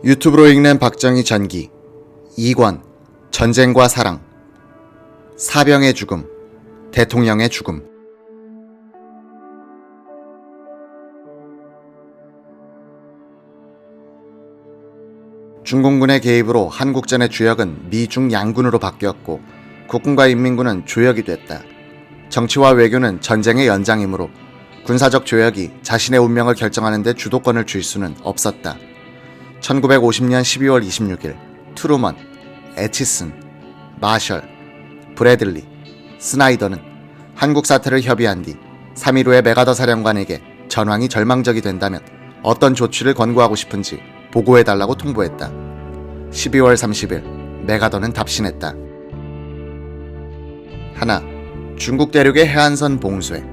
유튜브로 읽는 박정희 전기 2권 전쟁과 사랑 사병의 죽음 대통령의 죽음. 중공군의 개입으로 한국전의 주역은 미중 양군으로 바뀌었고 국군과 인민군은 조역이 됐다. 정치와 외교는 전쟁의 연장이므로 군사적 조역이 자신의 운명을 결정하는 데 주도권을 쥘 수는 없었다. 1950년 12월 26일 트루먼, 애치슨, 마셜, 브래들리, 스나이더는 한국 사태를 협의한 뒤 3일 후에 메가더 사령관에게 전황이 절망적이 된다면 어떤 조치를 권고하고 싶은지 보고해달라고 통보했다. 12월 30일 메가더는 답신했다. 하나, 중국 대륙의 해안선 봉쇄.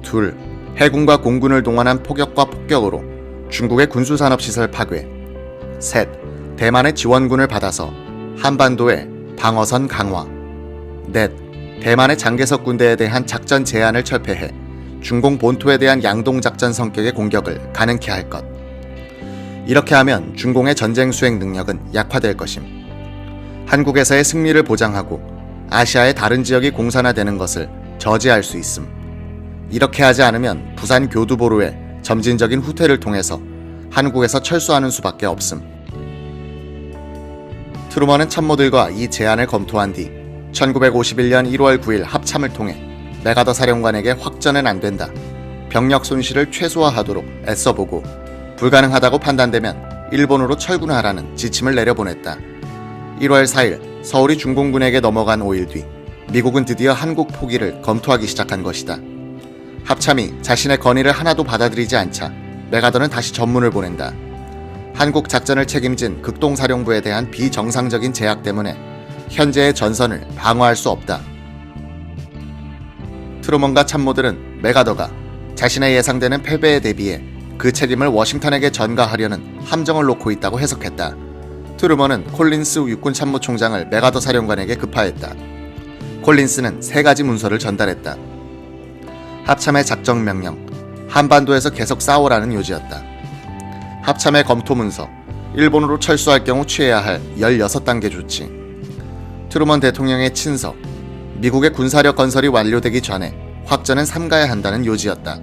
둘, 해군과 공군을 동원한 포격과 폭격으로 중국의 군수산업시설 파괴. 셋, 대만의 지원군을 받아서 한반도의 방어선 강화. 넷, 대만의 장개석 군대에 대한 작전 제한을 철폐해 중공 본토에 대한 양동작전 성격의 공격을 가능케 할 것. 이렇게 하면 중공의 전쟁 수행 능력은 약화될 것임. 한국에서의 승리를 보장하고 아시아의 다른 지역이 공산화되는 것을 저지할 수 있음. 이렇게 하지 않으면 부산 교두보로의 점진적인 후퇴를 통해서 한국에서 철수하는 수밖에 없음. 트루먼은 참모들과 이 제안을 검토한 뒤 1951년 1월 9일 합참을 통해 메가더 사령관에게 확전은 안 된다, 병력 손실을 최소화하도록 애써보고 불가능하다고 판단되면 일본으로 철군하라는 지침을 내려보냈다. 1월 4일 서울이 중공군에게 넘어간 5일 뒤 미국은 드디어 한국 포기를 검토하기 시작한 것이다. 합참이 자신의 건의를 하나도 받아들이지 않자 메가더는 다시 전문을 보낸다. 한국 작전을 책임진 극동사령부에 대한 비정상적인 제약 때문에 현재의 전선을 방어할 수 없다. 트루먼과 참모들은 메가더가 자신의 예상되는 패배에 대비해 그 책임을 워싱턴에게 전가하려는 함정을 놓고 있다고 해석했다. 트루먼은 콜린스 육군 참모총장을 메가더 사령관에게 급파했다. 콜린스는 3가지 문서를 전달했다. 합참의 작전 명령, 한반도에서 계속 싸우라는 요지였다. 합참의 검토 문서, 일본으로 철수할 경우 취해야 할 16단계 조치, 트루먼 대통령의 친서, 미국의 군사력 건설이 완료되기 전에 확전은 삼가야 한다는 요지였다.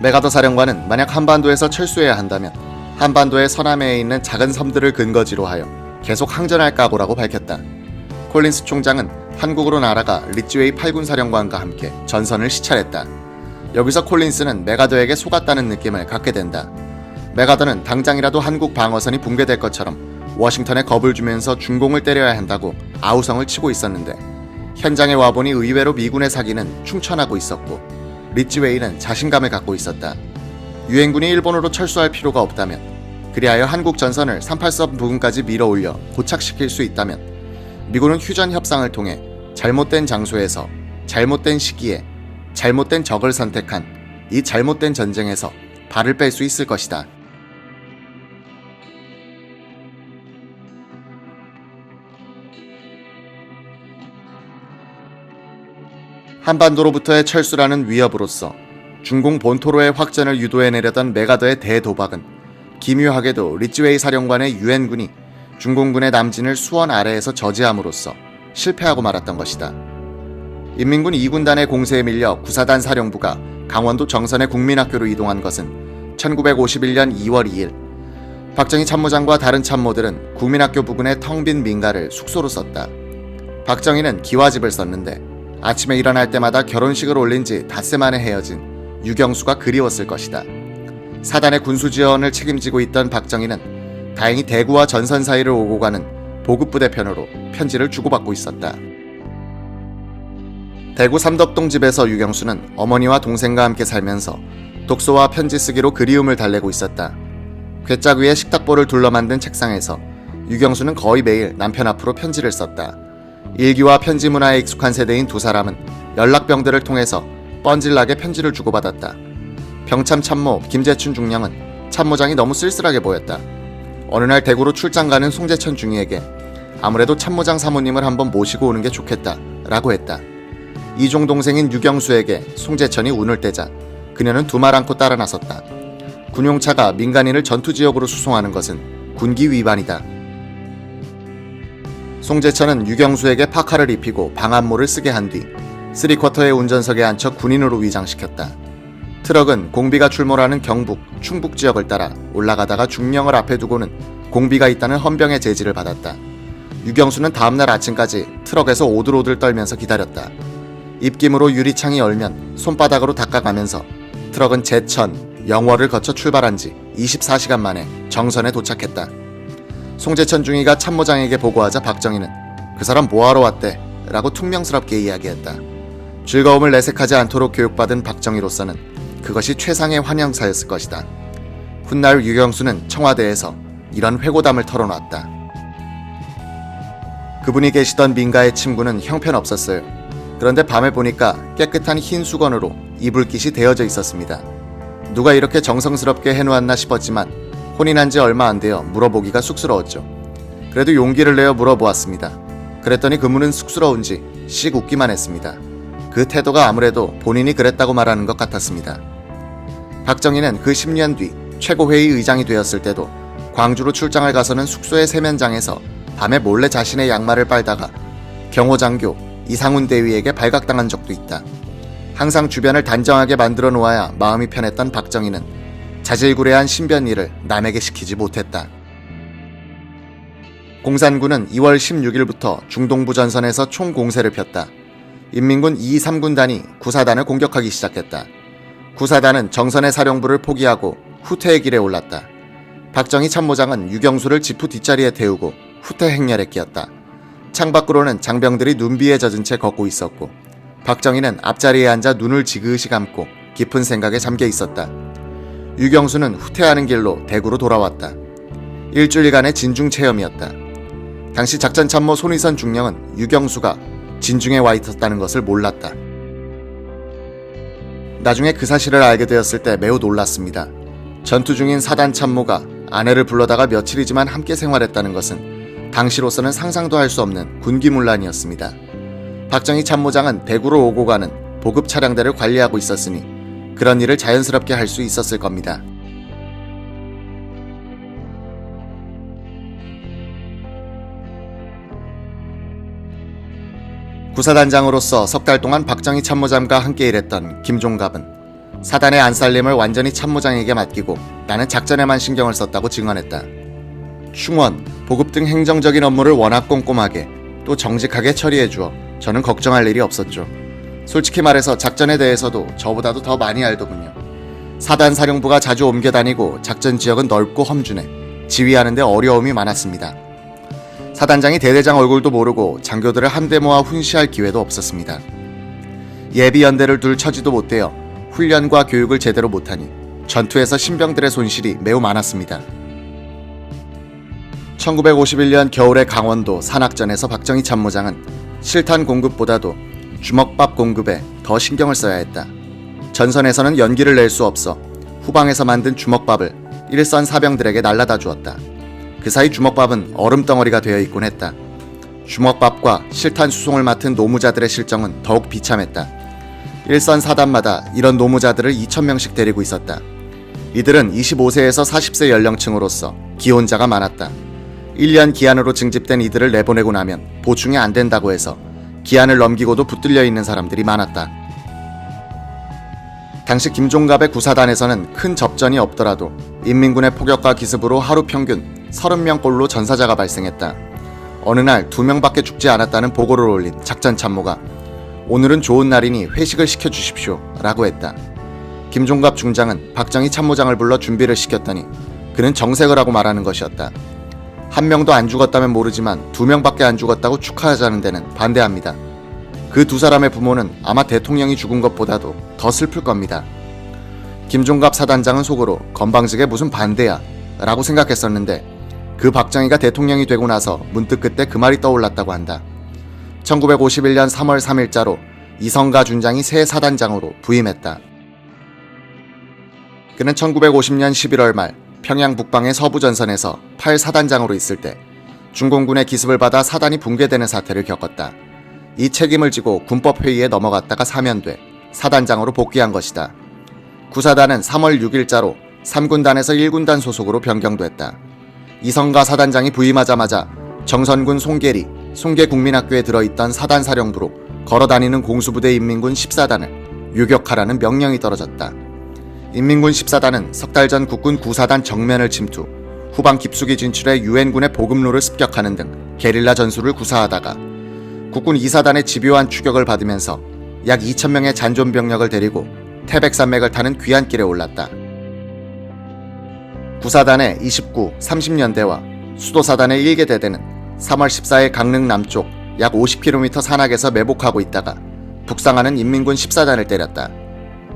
메가더 사령관은 만약 한반도에서 철수해야 한다면 한반도의 서남해에 있는 작은 섬들을 근거지로 하여 계속 항전할 각오라고 밝혔다. 콜린스 총장은 한국으로 날아가 리츠웨이 8군 사령관과 함께 전선을 시찰했다. 여기서 콜린스는 메가더에게 속았다는 느낌을 갖게 된다. 메가더는 당장이라도 한국 방어선이 붕괴될 것처럼 워싱턴에 겁을 주면서 중공을 때려야 한다고 아우성을 치고 있었는데 현장에 와보니 의외로 미군의 사기는 충천하고 있었고 리츠웨이는 자신감을 갖고 있었다. 유엔군이 일본으로 철수할 필요가 없다면, 그리하여 한국 전선을 38선 부근까지 밀어올려 고착시킬 수 있다면 미군은 휴전 협상을 통해 잘못된 장소에서 잘못된 시기에 잘못된 적을 선택한 이 잘못된 전쟁에서 발을 뺄 수 있을 것이다. 한반도로부터의 철수라는 위협으로서 중공 본토로의 확전을 유도해내려던 메가더의 대도박은 기묘하게도 리츠웨이 사령관의 유엔군이 중공군의 남진을 수원 아래에서 저지함으로써 실패하고 말았던 것이다. 인민군 2군단의 공세에 밀려 구사단 사령부가 강원도 정선의 국민학교로 이동한 것은 1951년 2월 2일. 박정희 참모장과 다른 참모들은 국민학교 부근의 텅 빈 민가를 숙소로 썼다. 박정희는 기와집을 썼는데 아침에 일어날 때마다 결혼식을 올린 지 닷새 만에 헤어진 유경수가 그리웠을 것이다. 사단의 군수 지원을 책임지고 있던 박정희는 다행히 대구와 전선 사이를 오고 가는 보급부대편으로 편지를 주고받고 있었다. 대구 삼덕동 집에서 유경수는 어머니와 동생과 함께 살면서 독서와 편지 쓰기로 그리움을 달래고 있었다. 괴짝 위에 식탁보를 둘러 만든 책상에서 유경수는 거의 매일 남편 앞으로 편지를 썼다. 일기와 편지 문화에 익숙한 세대인 두 사람은 연락병들을 통해서 뻔질나게 편지를 주고받았다. 병참 참모 김재춘 중령은 참모장이 너무 쓸쓸하게 보였다. 어느 날 대구로 출장 가는 송재천 중위에게 아무래도 참모장 사모님을 한번 모시고 오는 게 좋겠다 라고 했다. 이종 동생인 유경수에게 송재천이 운을 떼자 그녀는 두말 않고 따라 나섰다. 군용차가 민간인을 전투지역으로 수송하는 것은 군기 위반이다. 송재천은 유경수에게 파카를 입히고 방한모를 쓰게 한 뒤 3쿼터의 운전석에 앉혀 군인으로 위장시켰다. 트럭은 공비가 출몰하는 경북, 충북 지역을 따라 올라가다가 중령을 앞에 두고는 공비가 있다는 헌병의 제지를 받았다. 유경수는 다음날 아침까지 트럭에서 오들오들 떨면서 기다렸다. 입김으로 유리창이 열면 손바닥으로 닦아가면서 트럭은 제천, 영월을 거쳐 출발한 지 24시간 만에 정선에 도착했다. 송재천 중위가 참모장에게 보고하자 박정희는 그 사람 뭐하러 왔대? 라고 퉁명스럽게 이야기했다. 즐거움을 내색하지 않도록 교육받은 박정희로서는 그것이 최상의 환영사였을 것이다. 훗날 유경수는 청와대에서 이런 회고담을 털어놨다. 그분이 계시던 민가의 침구는 형편없었어요. 그런데 밤에 보니까 깨끗한 흰 수건으로 이불깃이 되어져 있었습니다. 누가 이렇게 정성스럽게 해놓았나 싶었지만 혼인한 지 얼마 안 되어 물어보기가 쑥스러웠죠. 그래도 용기를 내어 물어보았습니다. 그랬더니 그분은 쑥스러운지 씩 웃기만 했습니다. 그 태도가 아무래도 본인이 그랬다고 말하는 것 같았습니다. 박정희는 그 10년 뒤 최고회의 의장이 되었을 때도 광주로 출장을 가서는 숙소의 세면장에서 밤에 몰래 자신의 양말을 빨다가 경호장교 이상훈 대위에게 발각당한 적도 있다. 항상 주변을 단정하게 만들어 놓아야 마음이 편했던 박정희는 자질구레한 신변 일을 남에게 시키지 못했다. 공산군은 2월 16일부터 중동부 전선에서 총공세를 폈다. 인민군 2, 3군단이 구사단을 공격하기 시작했다. 구사단은 정선의 사령부를 포기하고 후퇴의 길에 올랐다. 박정희 참모장은 유경수를 지프 뒷자리에 태우고 후퇴 행렬에 끼었다. 창밖으로는 장병들이 눈비에 젖은 채 걷고 있었고 박정희는 앞자리에 앉아 눈을 지그시 감고 깊은 생각에 잠겨 있었다. 유경수는 후퇴하는 길로 대구로 돌아왔다. 일주일간의 진중 체험이었다. 당시 작전참모 손희선 중령은 유경수가 진중에 와 있었다는 것을 몰랐다. 나중에 그 사실을 알게 되었을 때 매우 놀랐습니다. 전투 중인 사단 참모가 아내를 불러다가 며칠이지만 함께 생활했다는 것은 당시로서는 상상도 할 수 없는 군기문란이었습니다. 박정희 참모장은 대구로 오고 가는 보급 차량대를 관리하고 있었으니 그런 일을 자연스럽게 할 수 있었을 겁니다. 구사단장으로서 석 달 동안 박정희 참모장과 함께 일했던 김종갑은 사단의 안살림을 완전히 참모장에게 맡기고 나는 작전에만 신경을 썼다고 증언했다. 충원, 보급 등 행정적인 업무를 워낙 꼼꼼하게 또 정직하게 처리해주어 저는 걱정할 일이 없었죠. 솔직히 말해서 작전에 대해서도 저보다도 더 많이 알더군요. 사단 사령부가 자주 옮겨 다니고 작전 지역은 넓고 험준해 지휘하는 데 어려움이 많았습니다. 사단장이 대대장 얼굴도 모르고 장교들을 함대 모아 훈시할 기회도 없었습니다. 예비연대를 둘 처지도 못되어 훈련과 교육을 제대로 못하니 전투에서 신병들의 손실이 매우 많았습니다. 1951년 겨울의 강원도 산악전에서 박정희 참모장은 실탄 공급보다도 주먹밥 공급에 더 신경을 써야 했다. 전선에서는 연기를 낼 수 없어 후방에서 만든 주먹밥을 일선 사병들에게 날라다 주었다. 그 사이 주먹밥은 얼음덩어리가 되어 있곤 했다. 주먹밥과 실탄 수송을 맡은 노무자들의 실정은 더욱 비참했다. 일선 사단마다 이런 노무자들을 2,000명씩 데리고 있었다. 이들은 25세에서 40세 연령층으로서 기혼자가 많았다. 1년 기한으로 징집된 이들을 내보내고 나면 보충이 안 된다고 해서 기한을 넘기고도 붙들려 있는 사람들이 많았다. 당시 김종갑의 구사단에서는 큰 접전이 없더라도 인민군의 폭격과 기습으로 하루 평균 30명꼴로 전사자가 발생했다. 어느 날 2명밖에 죽지 않았다는 보고를 올린 작전 참모가 오늘은 좋은 날이니 회식을 시켜주십시오 라고 했다. 김종갑 중장은 박정희 참모장을 불러 준비를 시켰더니 그는 정색을 하고 말하는 것이었다. 한 명도 안 죽었다면 모르지만 2명밖에 안 죽었다고 축하하자는 데는 반대합니다. 그 두 사람의 부모는 아마 대통령이 죽은 것보다도 더 슬플 겁니다. 김종갑 사단장은 속으로 건방지게 무슨 반대야 라고 생각했었는데 그 박정희가 대통령이 되고 나서 문득 그때 그 말이 떠올랐다고 한다. 1951년 3월 3일자로 이성가 준장이 새 사단장으로 부임했다. 그는 1950년 11월 말 평양 북방의 서부전선에서 8사단장으로 있을 때 중공군의 기습을 받아 사단이 붕괴되는 사태를 겪었다. 이 책임을 지고 군법회의에 넘어갔다가 사면돼 사단장으로 복귀한 것이다. 구사단은 3월 6일자로 3군단에서 1군단 소속으로 변경됐다. 이성가 사단장이 부임하자마자 정선군 송계리, 송계국민학교에 들어있던 사단사령부로 걸어다니는 공수부대 인민군 14단을 유격하라는 명령이 떨어졌다. 인민군 14단은 석 달 전 국군 9사단 정면을 침투, 후방 깊숙이 진출해 유엔군의 보급로를 습격하는 등 게릴라 전술을 구사하다가 국군 2사단의 집요한 추격을 받으면서 약 2,000명의 잔존병력을 데리고 태백산맥을 타는 귀환길에 올랐다. 9사단의 29, 30년대와 수도사단의 1개 대대는 3월 14일 강릉 남쪽 약 50km 산악에서 매복하고 있다가 북상하는 인민군 14단을 때렸다.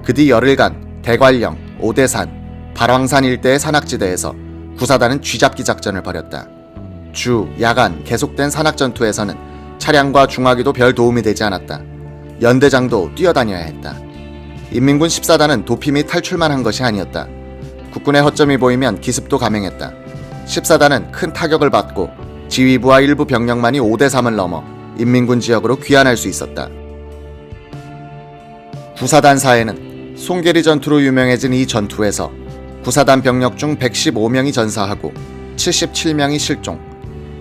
그 뒤 열흘간 대관령, 오대산, 발왕산 일대의 산악지대에서 9사단은 쥐잡기 작전을 벌였다. 주, 야간 계속된 산악전투에서는 차량과 중화기도 별 도움이 되지 않았다. 연대장도 뛰어다녀야 했다. 인민군 14단은 도피 및 탈출만 한 것이 아니었다. 국군의 허점이 보이면 기습도 감행했다. 14단은 큰 타격을 받고 지휘부와 일부 병력만이 오대삼을 넘어 인민군 지역으로 귀환할 수 있었다. 9사단사에는 송계리 전투로 유명해진 이 전투에서 9사단 병력 중 115명이 전사하고 77명이 실종,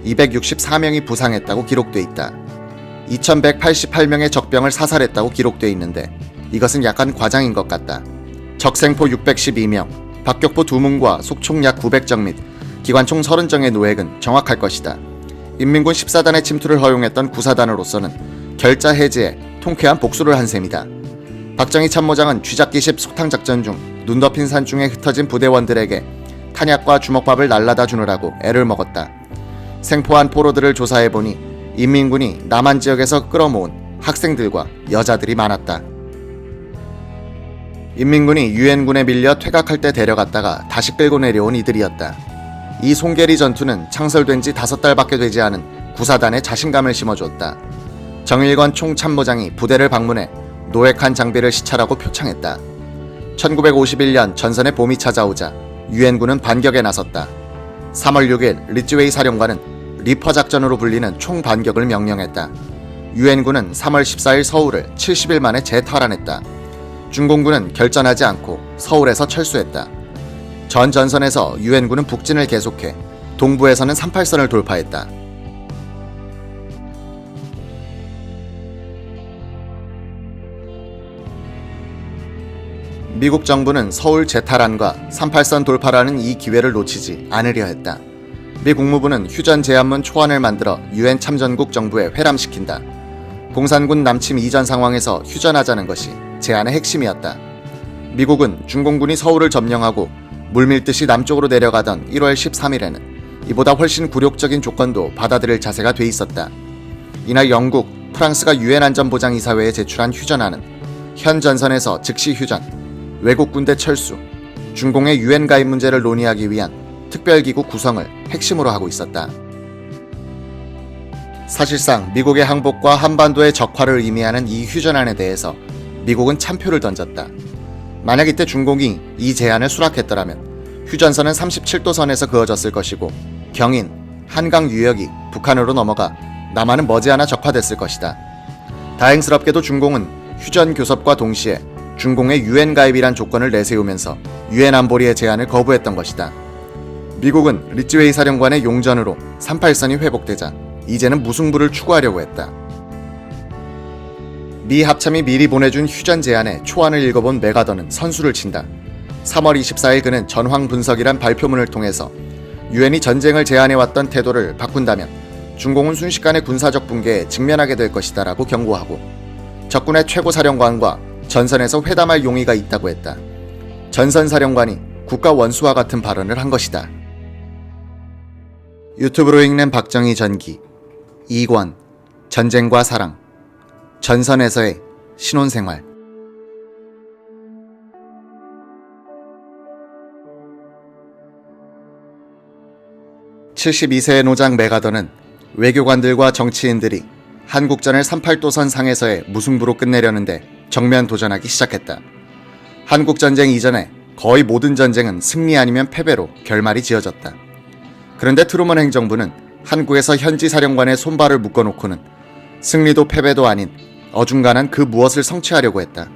264명이 부상했다고 기록돼 있다. 2188명의 적병을 사살했다고 기록돼 있는데 이것은 약간 과장인 것 같다. 적생포 612명, 박격포 2문과 속총 약 900정 및 기관총 30정의 노획은 정확할 것이다. 인민군 14단의 침투를 허용했던 9사단으로서는 결자 해지에 통쾌한 복수를 한 셈이다. 박정희 참모장은 쥐잡기식 속탕작전 중 눈 덮인 산중에 흩어진 부대원들에게 탄약과 주먹밥을 날라다 주느라고 애를 먹었다. 생포한 포로들을 조사해보니 인민군이 남한 지역에서 끌어모은 학생들과 여자들이 많았다. 인민군이 유엔군에 밀려 퇴각할 때 데려갔다가 다시 끌고 내려온 이들이었다. 이 송계리 전투는 창설된 지 5달밖에 되지 않은 9사단에 자신감을 심어줬다. 정일권 총참모장이 부대를 방문해 노획한 장비를 시찰하고 표창했다. 1951년 전선의 봄이 찾아오자 유엔군은 반격에 나섰다. 3월 6일 리츠웨이 사령관은 리퍼 작전으로 불리는 총반격을 명령했다. 유엔군은 3월 14일 서울을 70일 만에 재탈환했다. 중공군은 결전하지 않고 서울에서 철수했다. 전 전선에서 유엔군은 북진을 계속해 동부에서는 38선을 돌파했다. 미국 정부는 서울 재탈환과 38선 돌파라는 이 기회를 놓치지 않으려 했다. 미 국무부는 휴전 제안문 초안을 만들어 유엔 참전국 정부에 회람시킨다. 공산군 남침 이전 상황에서 휴전하자는 것이 제안의 핵심이었다. 미국은 중공군이 서울을 점령하고 물밀듯이 남쪽으로 내려가던 1월 13일에는 이보다 훨씬 굴욕적인 조건도 받아들일 자세가 돼 있었다. 이날 영국, 프랑스가 유엔 안전보장이사회에 제출한 휴전안은 현 전선에서 즉시 휴전, 외국 군대 철수, 중공의 유엔 가입 문제를 논의하기 위한 특별기구 구성을 핵심으로 하고 있었다. 사실상 미국의 항복과 한반도의 적화를 의미하는 이 휴전안에 대해서 미국은 참표를 던졌다. 만약 이때 중공이 이 제안을 수락했더라면 휴전선은 37도선에서 그어졌을 것이고 경인, 한강 유역이 북한으로 넘어가 남한은 머지않아 적화됐을 것이다. 다행스럽게도 중공은 휴전 교섭과 동시에 중공의 유엔 가입이란 조건을 내세우면서 유엔 안보리의 제안을 거부했던 것이다. 미국은 리츠웨이 사령관의 용전으로 38선이 회복되자 이제는 무승부를 추구하려고 했다. 미 합참이 미리 보내준 휴전 제안의 초안을 읽어본 메가더는 선수를 친다. 3월 24일 그는 전황 분석이란 발표문을 통해서 유엔이 전쟁을 제안해왔던 태도를 바꾼다면 중공은 순식간에 군사적 붕괴에 직면하게 될 것이다 라고 경고하고 적군의 최고사령관과 전선에서 회담할 용의가 있다고 했다. 전선사령관이 국가 원수와 같은 발언을 한 것이다. 유튜브로 읽는 박정희 전기 2권 전쟁과 사랑 전선에서의 신혼생활 72세의 노장 메가더는 외교관들과 정치인들이 한국전을 38도선 상에서의 무승부로 끝내려는데 정면 도전하기 시작했다. 한국전쟁 이전에 거의 모든 전쟁은 승리 아니면 패배로 결말이 지어졌다. 그런데 트루먼 행정부는 한국에서 현지 사령관의 손발을 묶어놓고는 승리도 패배도 아닌 어중간한 그 무엇을 성취하려고 했다.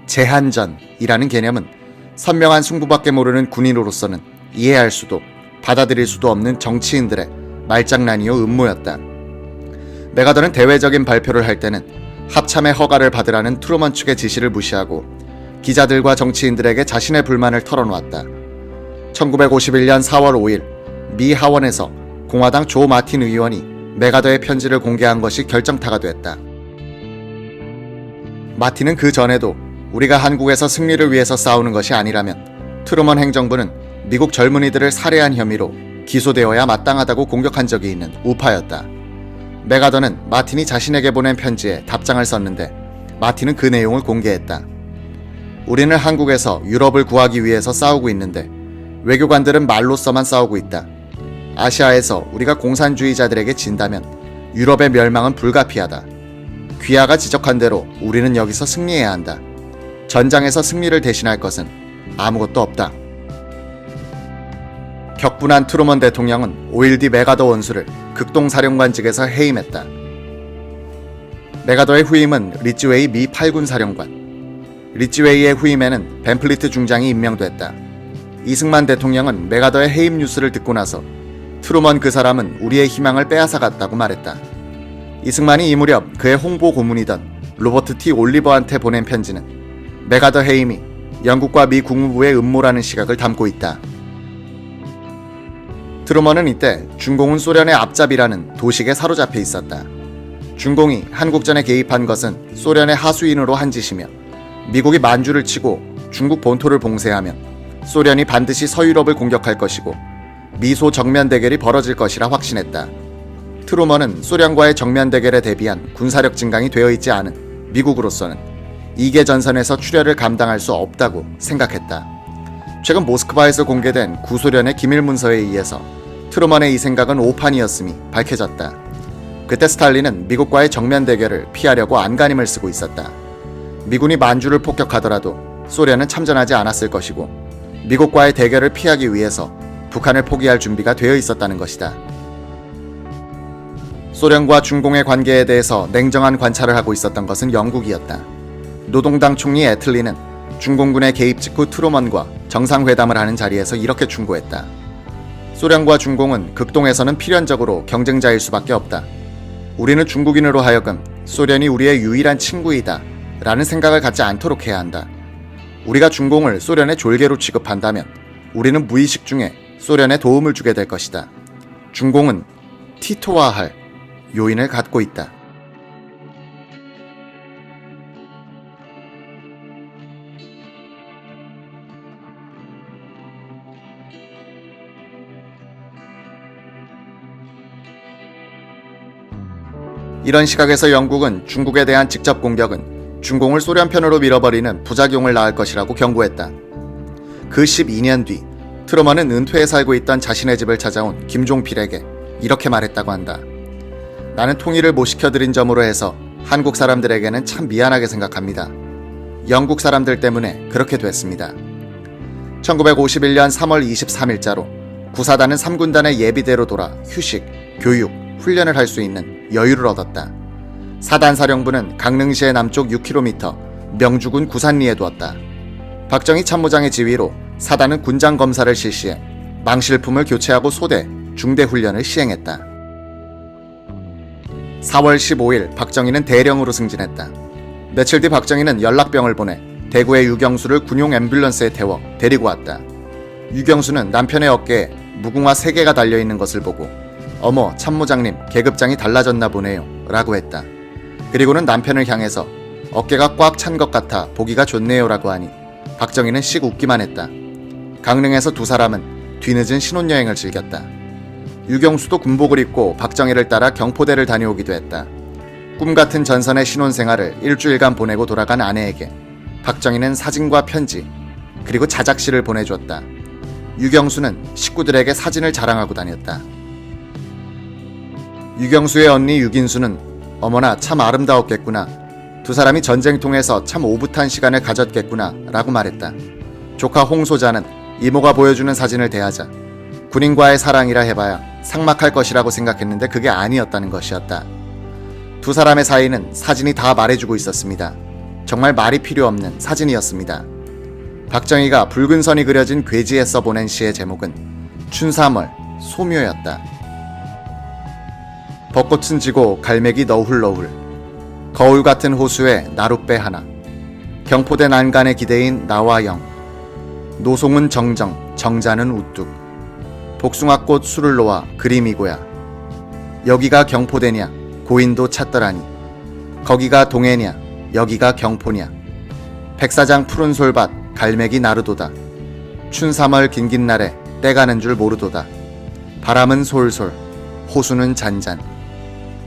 제한전이라는 개념은 선명한 승부밖에 모르는 군인으로서는 이해할 수도 받아들일 수도 없는 정치인들의 말장난이요 음모였다. 메가더는 대외적인 발표를 할 때는 합참의 허가를 받으라는 트루먼 측의 지시를 무시하고 기자들과 정치인들에게 자신의 불만을 털어놓았다. 1951년 4월 5일 미 하원에서 공화당 조 마틴 의원이 메가더의 편지를 공개한 것이 결정타가 됐다. 마틴은 그 전에도 우리가 한국에서 승리를 위해서 싸우는 것이 아니라면 트루먼 행정부는 미국 젊은이들을 살해한 혐의로 기소되어야 마땅하다고 공격한 적이 있는 우파였다. 메가더는 마틴이 자신에게 보낸 편지에 답장을 썼는데 마틴은 그 내용을 공개했다. 우리는 한국에서 유럽을 구하기 위해서 싸우고 있는데 외교관들은 말로서만 싸우고 있다. 아시아에서 우리가 공산주의자들에게 진다면 유럽의 멸망은 불가피하다. 귀하가 지적한 대로 우리는 여기서 승리해야 한다. 전장에서 승리를 대신할 것은 아무것도 없다. 격분한 트루먼 대통령은 5일 뒤 메가더 원수를 극동사령관직에서 해임했다. 메가더의 후임은 리츠웨이 미 8군 사령관. 리츠웨이의 후임에는 벤플리트 중장이 임명됐다. 이승만 대통령은 메가더의 해임 뉴스를 듣고 나서 트루먼 그 사람은 우리의 희망을 빼앗아갔다고 말했다. 이승만이 이 무렵 그의 홍보 고문이던 로버트 T. 올리버한테 보낸 편지는 메가더 해임이 영국과 미 국무부의 음모라는 시각을 담고 있다. 트루먼은 이때 중공은 소련의 앞잡이라는 도식에 사로잡혀 있었다. 중공이 한국전에 개입한 것은 소련의 하수인으로 한 짓이며 미국이 만주를 치고 중국 본토를 봉쇄하면 소련이 반드시 서유럽을 공격할 것이고 미소 정면 대결이 벌어질 것이라 확신했다. 트루먼은 소련과의 정면 대결에 대비한 군사력 증강이 되어 있지 않은 미국으로서는 이계 전선에서 출혈을 감당할 수 없다고 생각했다. 최근 모스크바에서 공개된 구소련의 기밀 문서에 의해서 트루먼의 이 생각은 오판이었음이 밝혀졌다. 그때 스탈린은 미국과의 정면 대결을 피하려고 안간힘을 쓰고 있었다. 미군이 만주를 폭격하더라도 소련은 참전하지 않았을 것이고 미국과의 대결을 피하기 위해서 북한을 포기할 준비가 되어 있었다는 것이다. 소련과 중공의 관계에 대해서 냉정한 관찰을 하고 있었던 것은 영국이었다. 노동당 총리 애틀리는 중공군의 개입 직후 트루먼과 정상회담을 하는 자리에서 이렇게 충고했다. 소련과 중공은 극동에서는 필연적으로 경쟁자일 수밖에 없다. 우리는 중국인으로 하여금 소련이 우리의 유일한 친구이다 라는 생각을 갖지 않도록 해야 한다. 우리가 중공을 소련의 졸개로 취급한다면 우리는 무의식 중에 소련에 도움을 주게 될 것이다. 중공은 티토화할 요인을 갖고 있다. 이런 시각에서 영국은 중국에 대한 직접 공격은 중공을 소련 편으로 밀어버리는 부작용을 낳을 것이라고 경고했다. 그 12년 뒤 트루먼은 은퇴에 살고 있던 자신의 집을 찾아온 김종필에게 이렇게 말했다고 한다. 나는 통일을 못 시켜드린 점으로 해서 한국 사람들에게는 참 미안하게 생각합니다. 영국 사람들 때문에 그렇게 됐습니다. 1951년 3월 23일자로 구사단은 3군단의 예비대로 돌아 휴식, 교육, 훈련을 할 수 있는 여유를 얻었다. 사단 사령부는 강릉시의 남쪽 6km 명주군 구산리에 두었다. 박정희 참모장의 지휘로 사단은 군장 검사를 실시해 망실품을 교체하고 소대, 중대 훈련을 시행했다. 4월 15일 박정희는 대령으로 승진했다. 며칠 뒤 박정희는 연락병을 보내 대구의 유경수를 군용 앰뷸런스에 태워 데리고 왔다. 유경수는 남편의 어깨에 무궁화 3개가 달려있는 것을 보고 어머 참모장님 계급장이 달라졌나 보네요 라고 했다. 그리고는 남편을 향해서 어깨가 꽉 찬 것 같아 보기가 좋네요 라고 하니 박정희는 씩 웃기만 했다. 강릉에서 두 사람은 뒤늦은 신혼여행을 즐겼다. 유경수도 군복을 입고 박정희를 따라 경포대를 다녀오기도 했다. 꿈같은 전선의 신혼생활을 일주일간 보내고 돌아간 아내에게 박정희는 사진과 편지 그리고 자작시를 보내주었다. 유경수는 식구들에게 사진을 자랑하고 다녔다. 유경수의 언니 유긴수는 어머나 참 아름다웠겠구나. 두 사람이 전쟁통에서 참 오붓한 시간을 가졌겠구나 라고 말했다. 조카 홍소자는 이모가 보여주는 사진을 대하자 군인과의 사랑이라 해봐야 삭막할 것이라고 생각했는데 그게 아니었다는 것이었다. 두 사람의 사이는 사진이 다 말해주고 있었습니다. 정말 말이 필요 없는 사진이었습니다. 박정희가 붉은 선이 그려진 괴지에 써보낸 시의 제목은 춘삼월 소묘였다. 벚꽃은 지고 갈매기 너훌너훌, 거울 같은 호수에 나룻배 하나, 경포대 난간에 기대인 나와 영, 노송은 정정 정자는 우뚝, 복숭아꽃 술을 놓아 그림이고야, 여기가 경포대냐 고인도 찾더라니, 거기가 동해냐 여기가 경포냐, 백사장 푸른 솔밭 갈매기 나르도다, 춘삼월 긴긴 날에 때가는 줄 모르도다, 바람은 솔솔 호수는 잔잔,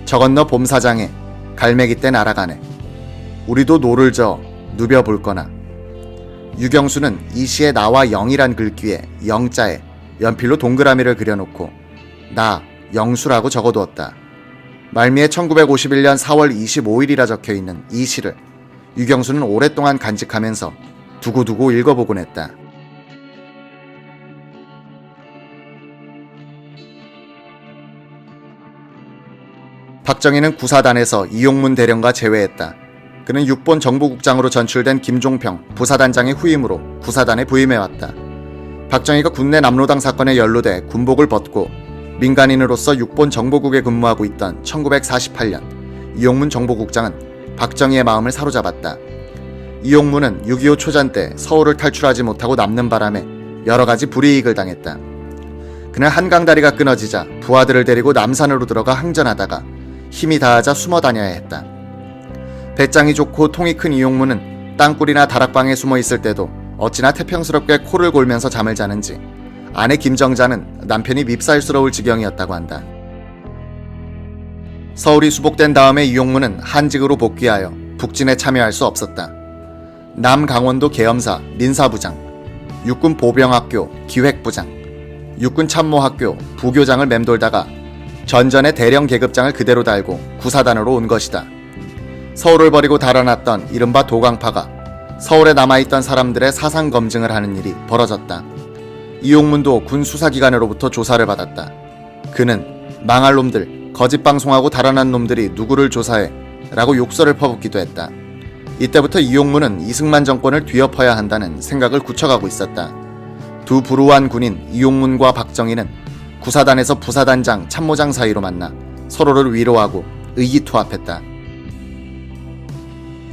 저 건너 봄사장에 갈매기 때 날아가네, 우리도 노를 저어 누벼볼 거나. 유경수는 이 시에 나와 영이란 글귀에 영자에 연필로 동그라미를 그려놓고 나 영수라고 적어두었다. 말미에 1951년 4월 25일이라 적혀있는 이 시를 유경수는 오랫동안 간직하면서 두고두고 읽어보곤 했다. 박정희는 구사단에서 이용문 대령과 제외했다. 그는 육본 정보국장으로 전출된 김종평 부사단장의 후임으로 구사단에 부임해왔다. 박정희가 군내 남로당 사건에 연루돼 군복을 벗고 민간인으로서 육본 정보국에 근무하고 있던 1948년 이용문 정보국장은 박정희의 마음을 사로잡았다. 이용문은 6.25 초전 때 서울을 탈출하지 못하고 남는 바람에 여러 가지 불이익을 당했다. 그는 한강다리가 끊어지자 부하들을 데리고 남산으로 들어가 항전하다가 힘이 다하자 숨어 다녀야 했다. 배짱이 좋고 통이 큰 이용문은 땅굴이나 다락방에 숨어 있을 때도 어찌나 태평스럽게 코를 골면서 잠을 자는지 아내 김정자는 남편이 밉살스러울 지경이었다고 한다. 서울이 수복된 다음에 이용문은 한직으로 복귀하여 북진에 참여할 수 없었다. 남강원도 계엄사 민사부장, 육군 보병학교 기획부장, 육군 참모학교 부교장을 맴돌다가 전전의 대령 계급장을 그대로 달고 구사단으로 온 것이다. 서울을 버리고 달아났던 이른바 도강파가 서울에 남아있던 사람들의 사상 검증을 하는 일이 벌어졌다. 이용문도 군 수사기관으로부터 조사를 받았다. 그는 망할 놈들, 거짓방송하고 달아난 놈들이 누구를 조사해 라고 욕설을 퍼붓기도 했다. 이때부터 이용문은 이승만 정권을 뒤엎어야 한다는 생각을 굳혀가고 있었다. 두 불우한 군인 이용문과 박정희는 구사단에서 부사단장, 참모장 사이로 만나 서로를 위로하고 의기투합했다.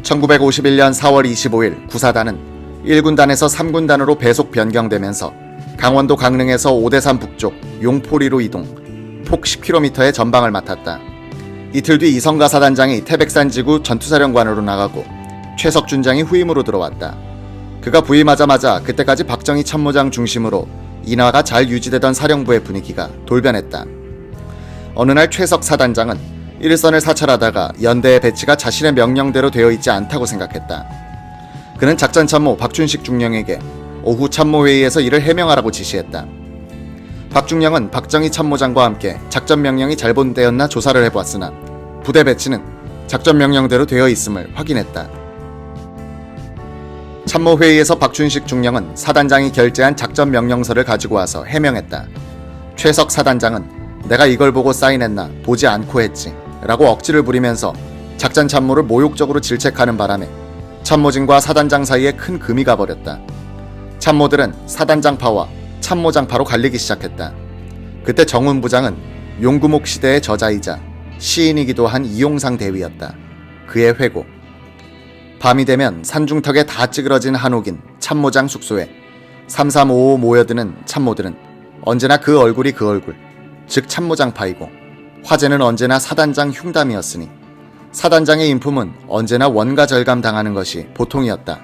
1951년 4월 25일 구사단은 1군단에서 3군단으로 배속 변경되면서 강원도 강릉에서 오대산 북쪽 용포리로 이동, 폭 10km의 전방을 맡았다. 이틀 뒤 이성가 사단장이 태백산 지구 전투사령관으로 나가고 최석준장이 후임으로 들어왔다. 그가 부임하자마자 그때까지 박정희 참모장 중심으로 인하가 잘 유지되던 사령부의 분위기가 돌변했다. 어느 날 최석 사단장은 일선을 사찰하다가 연대의 배치가 자신의 명령대로 되어 있지 않다고 생각했다. 그는 작전참모 박춘식 중령에게 오후 참모회의에서 이를 해명하라고 지시했다. 박중령은 박정희 참모장과 함께 작전명령이 잘못되었나 조사를 해보았으나 부대 배치는 작전명령대로 되어 있음을 확인했다. 참모회의에서 박춘식 중령은 사단장이 결재한 작전명령서를 가지고 와서 해명했다. 최석 사단장은 내가 이걸 보고 사인했나 보지 않고 했지 라고 억지를 부리면서 작전 참모를 모욕적으로 질책하는 바람에 참모진과 사단장 사이에 큰 금이 가버렸다. 참모들은 사단장파와 참모장파로 갈리기 시작했다. 그때 정훈 부장은 용구목 시대의 저자이자 시인이기도 한 이용상 대위였다. 그의 회고. 밤이 되면 산중턱에 다 찌그러진 한옥인 참모장 숙소에 3355 모여드는 참모들은 언제나 그 얼굴이 그 얼굴, 즉 참모장파이고 화제는 언제나 사단장 흉담이었으니 사단장의 인품은 언제나 원가절감 당하는 것이 보통이었다.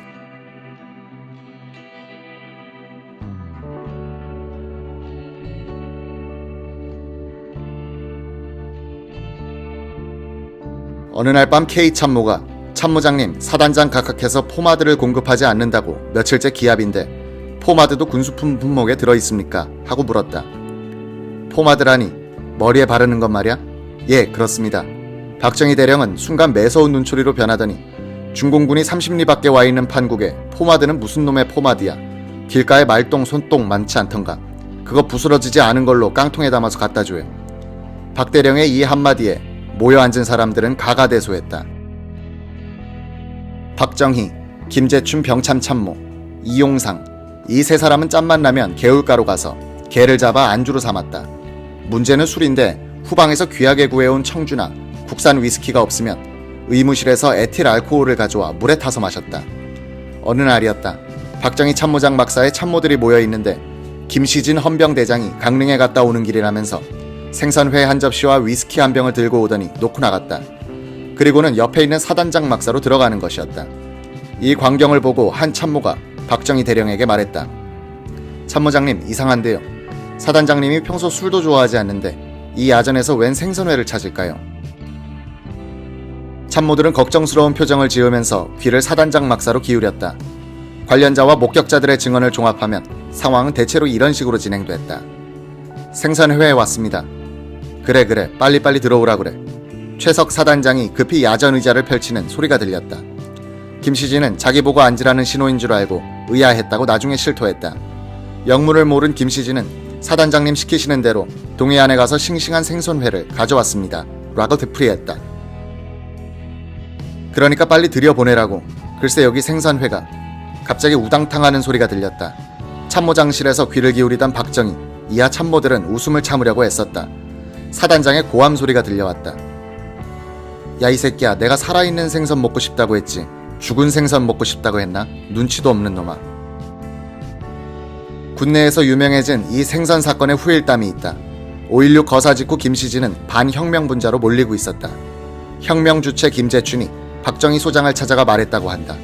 어느 날 밤 K참모가 참모장님, 사단장 각하께서 포마드를 공급하지 않는다고 며칠째 기합인데 포마드도 군수품 품목에 들어있습니까? 하고 물었다. 포마드라니 머리에 바르는 것 말이야? 예, 그렇습니다. 박정희 대령은 순간 매서운 눈초리로 변하더니 중공군이 30리 밖에 와있는 판국에 포마드는 무슨 놈의 포마드야. 길가에 말똥 손똥 많지 않던가. 그거 부스러지지 않은 걸로 깡통에 담아서 갖다 줘요. 박 대령의 이 한마디에 모여 앉은 사람들은 가가대소했다. 박정희, 김재춘 병참참모, 이용상, 이 세 사람은 짬만 나면 개울가로 가서 개를 잡아 안주로 삼았다. 문제는 술인데 후방에서 귀하게 구해온 청주나 국산 위스키가 없으면 의무실에서 에틸 알코올을 가져와 물에 타서 마셨다. 어느 날이었다. 박정희 참모장 막사에 참모들이 모여있는데 김시진 헌병대장이 강릉에 갔다 오는 길이라면서 생선회 한 접시와 위스키 한 병을 들고 오더니 놓고 나갔다. 그리고는 옆에 있는 사단장 막사로 들어가는 것이었다. 이 광경을 보고 한 참모가 박정희 대령에게 말했다. 참모장님, 이상한데요. 사단장님이 평소 술도 좋아하지 않는데 이 야전에서 웬 생선회를 찾을까요? 참모들은 걱정스러운 표정을 지으면서 귀를 사단장 막사로 기울였다. 관련자와 목격자들의 증언을 종합하면 상황은 대체로 이런 식으로 진행됐다. 생선회에 왔습니다. 그래 빨리빨리 들어오라 그래. 최석 사단장이 급히 야전 의자를 펼치는 소리가 들렸다. 김시진은 자기 보고 앉으라는 신호인 줄 알고 의아했다고 나중에 실토했다. 영문을 모른 김시진은 사단장님 시키시는 대로 동해 안에 가서 싱싱한 생선회를 가져왔습니다 라고 되풀이했다. 그러니까 빨리 들여보내라고. 글쎄 여기 생선회가. 갑자기 우당탕하는 소리가 들렸다. 참모장실에서 귀를 기울이던 박정희, 이하 참모들은 웃음을 참으려고 애썼다. 사단장의 고함 소리가 들려왔다. 야 이 새끼야, 내가 살아있는 생선 먹고 싶다고 했지 죽은 생선 먹고 싶다고 했나? 눈치도 없는 놈아. 국내에서 유명해진 이 생선 사건의 후일담이 있다. 5.16 거사 직후 김시진은 반혁명분자로 몰리고 있었다. 혁명 주체 김재춘이 박정희 소장을 찾아가 말했다고 한다.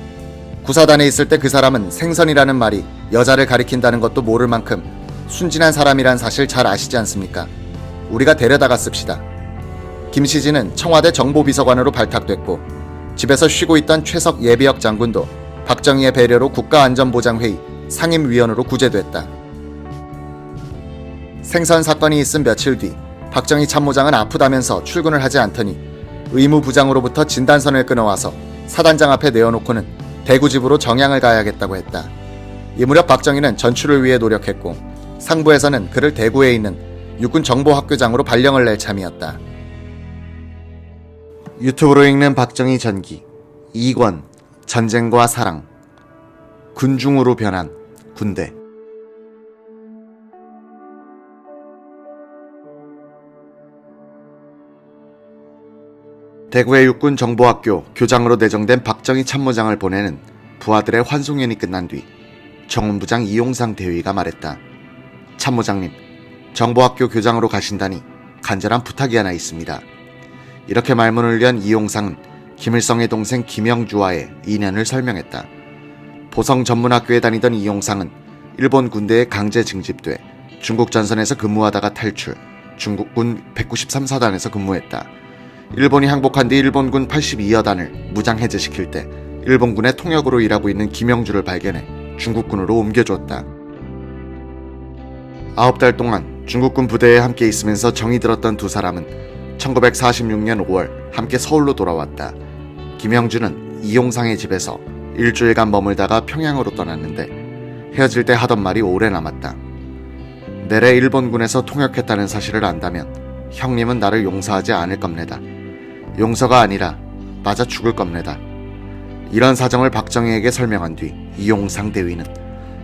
구사단에 있을 때 그 사람은 생선이라는 말이 여자를 가리킨다는 것도 모를 만큼 순진한 사람이란 사실 잘 아시지 않습니까? 우리가 데려다가 씁시다. 김시진은 청와대 정보비서관으로 발탁됐고 집에서 쉬고 있던 최석 예비역 장군도 박정희의 배려로 국가안전보장회의 상임위원으로 구제됐다. 생선 사건이 있은 며칠 뒤 박정희 참모장은 아프다면서 출근을 하지 않더니 의무부장으로부터 진단선을 끊어와서 사단장 앞에 내어놓고는 대구집으로 정양을 가야겠다고 했다. 이 무렵 박정희는 전출을 위해 노력했고 상부에서는 그를 대구에 있는 육군정보학교장으로 발령을 낼 참이었다. 유튜브로 읽는 박정희 전기 2권 전쟁과 사랑 군중으로 변한 군대. 대구의 육군정보학교 교장으로 내정된 박정희 참모장을 보내는 부하들의 환송연이 끝난 뒤 정훈부장 이용상 대위가 말했다. 참모장님, 정보학교 교장으로 가신다니 간절한 부탁이 하나 있습니다. 이렇게 말문을 연 이용상은 김일성의 동생 김영주와의 인연을 설명했다. 보성 전문학교에 다니던 이용상은 일본 군대에 강제 징집돼 중국 전선에서 근무하다가 탈출, 중국군 193사단에서 근무했다. 일본이 항복한 뒤 일본군 82여단을 무장 해제시킬 때 일본군의 통역으로 일하고 있는 김영주를 발견해 중국군으로 옮겨줬다. 9달 동안 중국군 부대에 함께 있으면서 정이 들었던 두 사람은 1946년 5월 함께 서울로 돌아왔다. 김영주는 이용상의 집에서 일주일간 머물다가 평양으로 떠났는데 헤어질 때 하던 말이 오래 남았다. 내래 일본군에서 통역했다는 사실을 안다면 형님은 나를 용서하지 않을 겁니다. 용서가 아니라 맞아 죽을 겁니다. 이런 사정을 박정희에게 설명한 뒤 이용상 대위는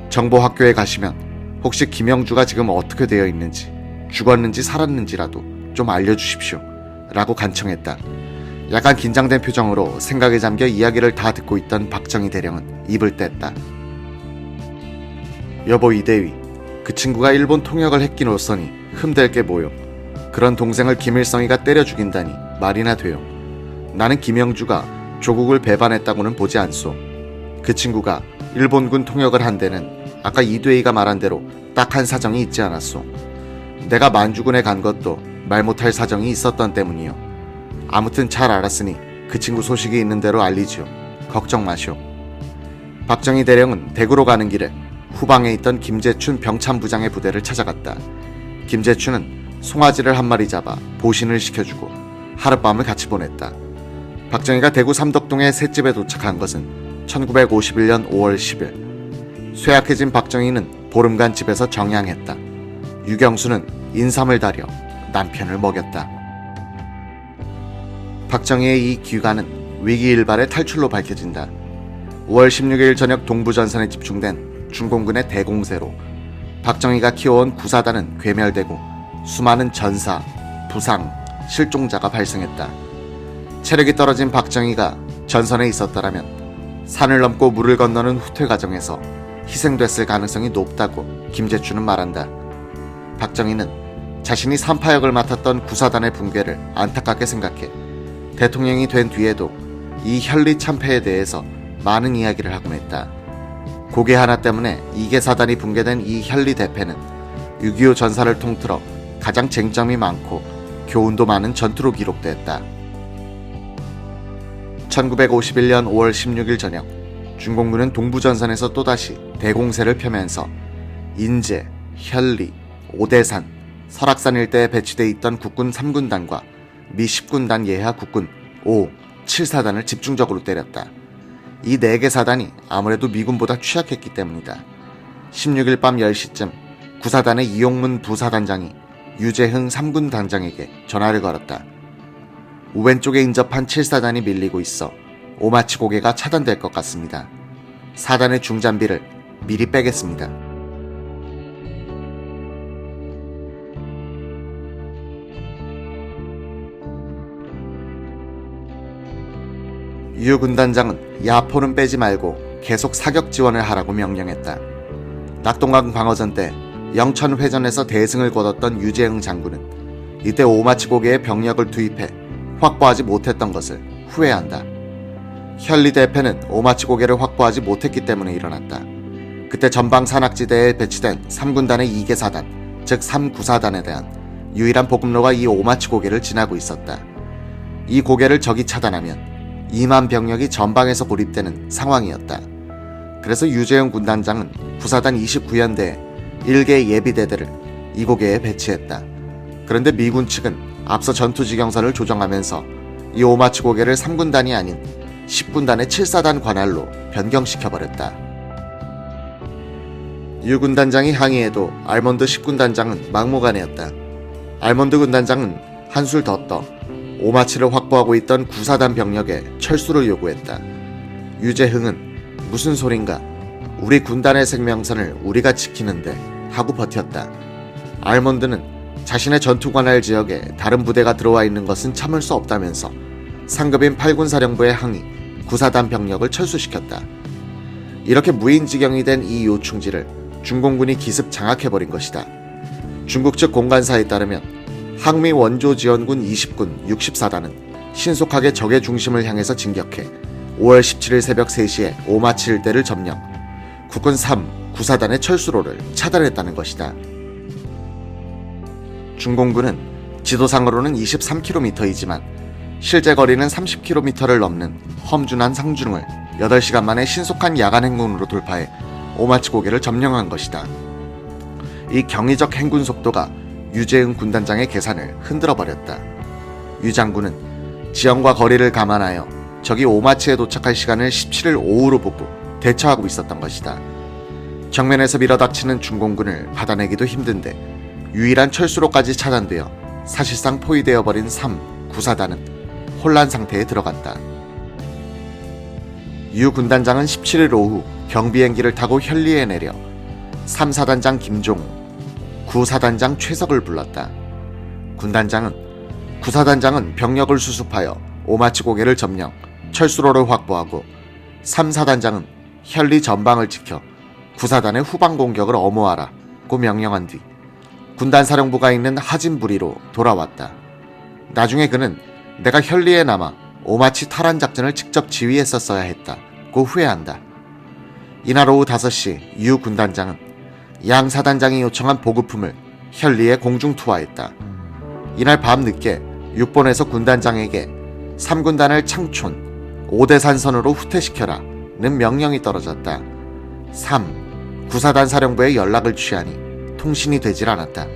정보학교에 가시면 혹시 김영주가 지금 어떻게 되어 있는지, 죽었는지 살았는지라도 좀 알려주십시오 라고 간청했다. 약간 긴장된 표정으로 생각에 잠겨 이야기를 다 듣고 있던 박정희 대령은 입을 뗐다. 여보 이대위, 그 친구가 일본 통역을 했긴 올서니 흠될 게 뭐요. 그런 동생을 김일성이가 때려 죽인다니 말이나 돼요. 나는 김영주가 조국을 배반했다고는 보지 않소. 그 친구가 일본군 통역을 한 데는 아까 이대위가 말한 대로 딱 한 사정이 있지 않았소. 내가 만주군에 간 것도 말 못할 사정이 있었던 때문이요. 아무튼 잘 알았으니 그 친구 소식이 있는 대로 알리지요. 걱정 마시오. 박정희 대령은 대구로 가는 길에 후방에 있던 김재춘 병참부장의 부대를 찾아갔다. 김재춘은 송아지를 한 마리 잡아 보신을 시켜주고 하룻밤을 같이 보냈다. 박정희가 대구 삼덕동의 셋집에 도착한 것은 1951년 5월 10일. 쇠약해진 박정희는 보름간 집에서 정양했다. 유경수는 인삼을 다려 남편을 먹였다. 박정희의 이 귀가는 위기일발의 탈출로 밝혀진다. 5월 16일 저녁 동부전선에 집중된 중공군의 대공세로 박정희가 키워온 구사단은 괴멸되고 수많은 전사, 부상, 실종자가 발생했다. 체력이 떨어진 박정희가 전선에 있었더라면 산을 넘고 물을 건너는 후퇴 과정에서 희생됐을 가능성이 높다고 김재춘은 말한다. 박정희는 자신이 산파역을 맡았던 구사단의 붕괴를 안타깝게 생각해 대통령이 된 뒤에도 이 현리 참패에 대해서 많은 이야기를 하곤 했다. 고개 하나 때문에 2개 사단이 붕괴된 이 현리 대패는 6.25 전사를 통틀어 가장 쟁점이 많고 교훈도 많은 전투로 기록됐다. 1951년 5월 16일 저녁 중공군은 동부전선에서 또다시 대공세를 펴면서 인제, 현리, 오대산, 설악산 일대에 배치돼 있던 국군 3군단과 미 10군단 예하 국군 5, 7사단을 집중적으로 때렸다. 이 4개 사단이 아무래도 미군보다 취약했기 때문이다. 16일 밤 10시쯤 구사단의 이용문 부사단장이 유재흥 3군 단장에게 전화를 걸었다. 우왼쪽에 인접한 7사단이 밀리고 있어 오마치 고개가 차단될 것 같습니다. 사단의 중잔비를 미리 빼겠습니다. 유 군단장은 야포는 빼지 말고 계속 사격 지원을 하라고 명령했다. 낙동강 방어전 때 영천회전에서 대승을 거뒀던 유재흥 장군은 이때 오마치 고개에 병력을 투입해 확보하지 못했던 것을 후회한다. 현리 대패는 오마치 고개를 확보하지 못했기 때문에 일어났다. 그때 전방 산악지대에 배치된 3군단의 2개 사단, 즉 3구사단에 대한 유일한 보급로가 이 오마치 고개를 지나고 있었다. 이 고개를 적이 차단하면 2만 병력이 전방에서 고립되는 상황이었다. 그래서 유재흥 군단장은 구사단 29연대에 1개 예비대대를 이 고개에 배치했다. 그런데 미군 측은 앞서 전투지경선을 조정하면서 이 오마치 고개를 3군단이 아닌 10군단의 7사단 관할로 변경시켜버렸다. 유 군단장이 항의해도 알몬드 10군단장은 막무가내였다. 알몬드 군단장은 한술 더 떠 오마치를 확보하고 있던 구사단 병력에 철수를 요구했다. 유재흥은 무슨 소린가? 우리 군단의 생명선을 우리가 지키는데 하고 버텼다. 알몬드는 자신의 전투관할 지역에 다른 부대가 들어와 있는 것은 참을 수 없다면서 상급인 8군 사령부에 항의, 구사단 병력을 철수시켰다. 이렇게 무인지경이 된 이 요충지를 중공군이 기습 장악해버린 것이다. 중국 측 공관사에 따르면 항미 원조지원군 20군 60사단은 신속하게 적의 중심을 향해서 진격해 5월 17일 새벽 3시에 오마치 일대를 점령, 국군 3, 9사단의 철수로를 차단했다는 것이다. 중공군은 지도상으로는 23km이지만 실제 거리는 30km를 넘는 험준한 상중을 8시간 만에 신속한 야간 행군으로 돌파해 오마치 고개를 점령한 것이다. 이 경이적 행군 속도가 유재흥 군단장의 계산을 흔들어버렸다. 유 장군은 지형과 거리를 감안하여 적이 오마치에 도착할 시간을 17일 오후로 보고 대처하고 있었던 것이다. 정면에서 밀어닥치는 중공군을 받아내기도 힘든데 유일한 철수로까지 차단되어 사실상 포위되어버린 3, 9사단은 혼란 상태에 들어갔다. 유 군단장은 17일 오후 경비행기를 타고 현리에 내려 3사단장 김종우, 9사단장 최석을 불렀다. 군단장은 9사단장은 병력을 수습하여 오마치 고개를 점령, 철수로를 확보하고 3사단장은 현리 전방을 지켜 9사단의 후방 공격을 엄호하라고 명령한 뒤 군단사령부가 있는 하진부리로 돌아왔다. 나중에 그는 내가 현리에 남아 오마치 탈환 작전을 직접 지휘했었어야 했다고 후회한다. 이날 오후 5시 유 군단장은 양 사단장이 요청한 보급품을 현리에 공중 투하했다. 이날 밤 늦게 6번에서 군단장에게 3군단을 창촌, 오대산선으로 후퇴시켜라는 명령이 떨어졌다. 3, 구사단 사령부에 연락을 취하니 통신이 되질 않았다.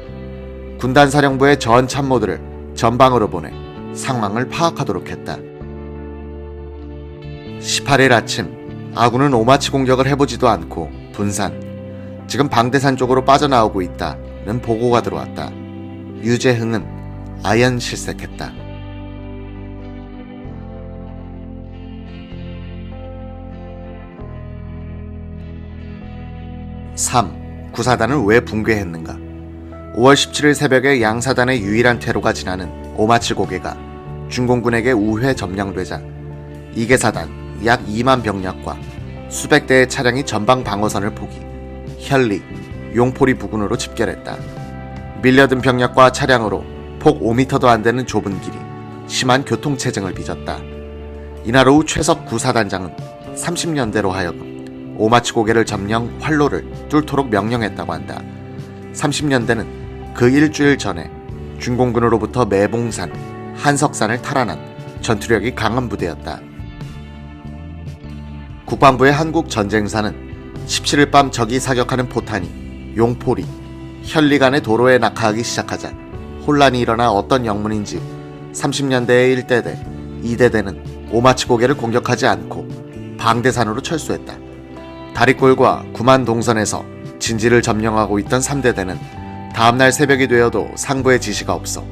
군단 사령부의 전 참모들을 전방으로 보내 상황을 파악하도록 했다. 18일 아침 아군은 오마치 공격을 해보지도 않고 분산, 지금 방대산 쪽으로 빠져나오고 있다는 보고가 들어왔다. 유재흥은 아연실색했다. 3. 구사단은 왜 붕괴했는가? 5월 17일 새벽에 양사단의 유일한 퇴로가 지나는 오마치 고개가 중공군에게 우회 점령되자 이계사단 약 2만 병력과 수백 대의 차량이 전방 방어선을 포기 현리, 용포리 부근으로 집결했다. 밀려든 병력과 차량으로 폭 5m도 안 되는 좁은 길이 심한 교통체증을 빚었다. 이날 오후 최석 구사단장은 30년대로 하여금 오마치 고개를 점령 활로를 뚫도록 명령했다고 한다. 30년대는 그 일주일 전에 중공군으로부터 매봉산, 한석산을 탈환한 전투력이 강한 부대였다. 국방부의 한국전쟁사는 17일 밤 적이 사격하는 포탄이 용포리, 현리 간의 도로에 낙하하기 시작하자 혼란이 일어나 어떤 영문인지 30년대의 1대대, 2대대는 오마치 고개를 공격하지 않고 방대산으로 철수했다. 다리골과 구만 동선에서 진지를 점령하고 있던 3대대는 다음날 새벽이 되어도 상부의 지시가 없어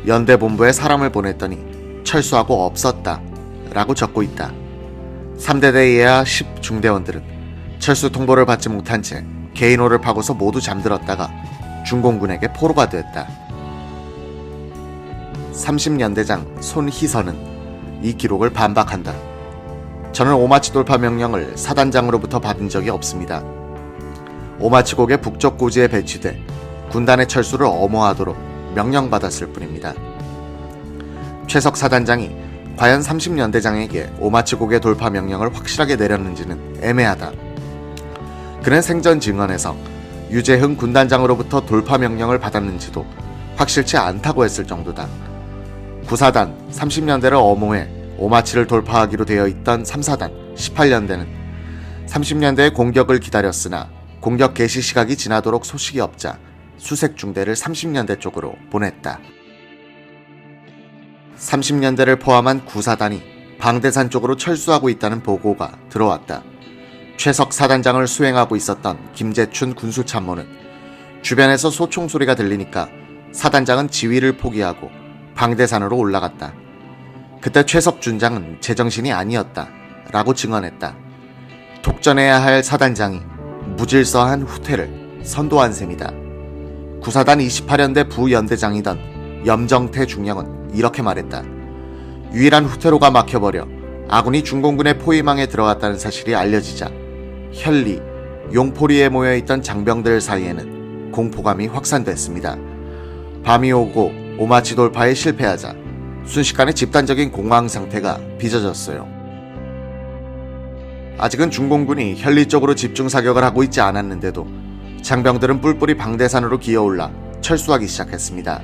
연대 본부에 사람을 보냈더니 철수하고 없었다 라고 적고 있다. 3대대 이하 10중대원들은 철수 통보를 받지 못한 채 개인호를 파고서 모두 잠들었다가 중공군에게 포로가 됐다. 30년대장 손희선은 이 기록을 반박한다. 저는 오마치 돌파 명령을 사단장으로부터 받은 적이 없습니다. 오마치 고개 북쪽 고지에 배치돼 군단의 철수를 엄호하도록 명령받았을 뿐입니다. 최석 사단장이 과연 30년대장에게 오마치 고개 돌파 명령을 확실하게 내렸는지는 애매하다. 그는 생전 증언에서 유재흥 군단장으로부터 돌파 명령을 받았는지도 확실치 않다고 했을 정도다. 구사단 30년대를 엄호해 오마치를 돌파하기로 되어 있던 3사단 18년대는 30년대의 공격을 기다렸으나 공격 개시 시각이 지나도록 소식이 없자 수색 중대를 30년대 쪽으로 보냈다. 30년대를 포함한 구사단이 방대산 쪽으로 철수하고 있다는 보고가 들어왔다. 최석 사단장을 수행하고 있었던 김재춘 군수참모는 주변에서 소총 소리가 들리니까 사단장은 지휘를 포기하고 방대산으로 올라갔다. 그때 최석 준장은 제정신이 아니었다 라고 증언했다. 독전해야 할 사단장이 무질서한 후퇴를 선도한 셈이다. 구사단 28연대 부연대장이던 염정태 중령은 이렇게 말했다. 유일한 후퇴로가 막혀버려 아군이 중공군의 포위망에 들어갔다는 사실이 알려지자 현리, 용포리에 모여있던 장병들 사이에는 공포감이 확산됐습니다. 밤이 오고 오마치 돌파에 실패하자 순식간에 집단적인 공황 상태가 빚어졌어요. 아직은 중공군이 현리 쪽으로 집중 사격을 하고 있지 않았는데도 장병들은 뿔뿔이 방대산으로 기어올라 철수하기 시작했습니다.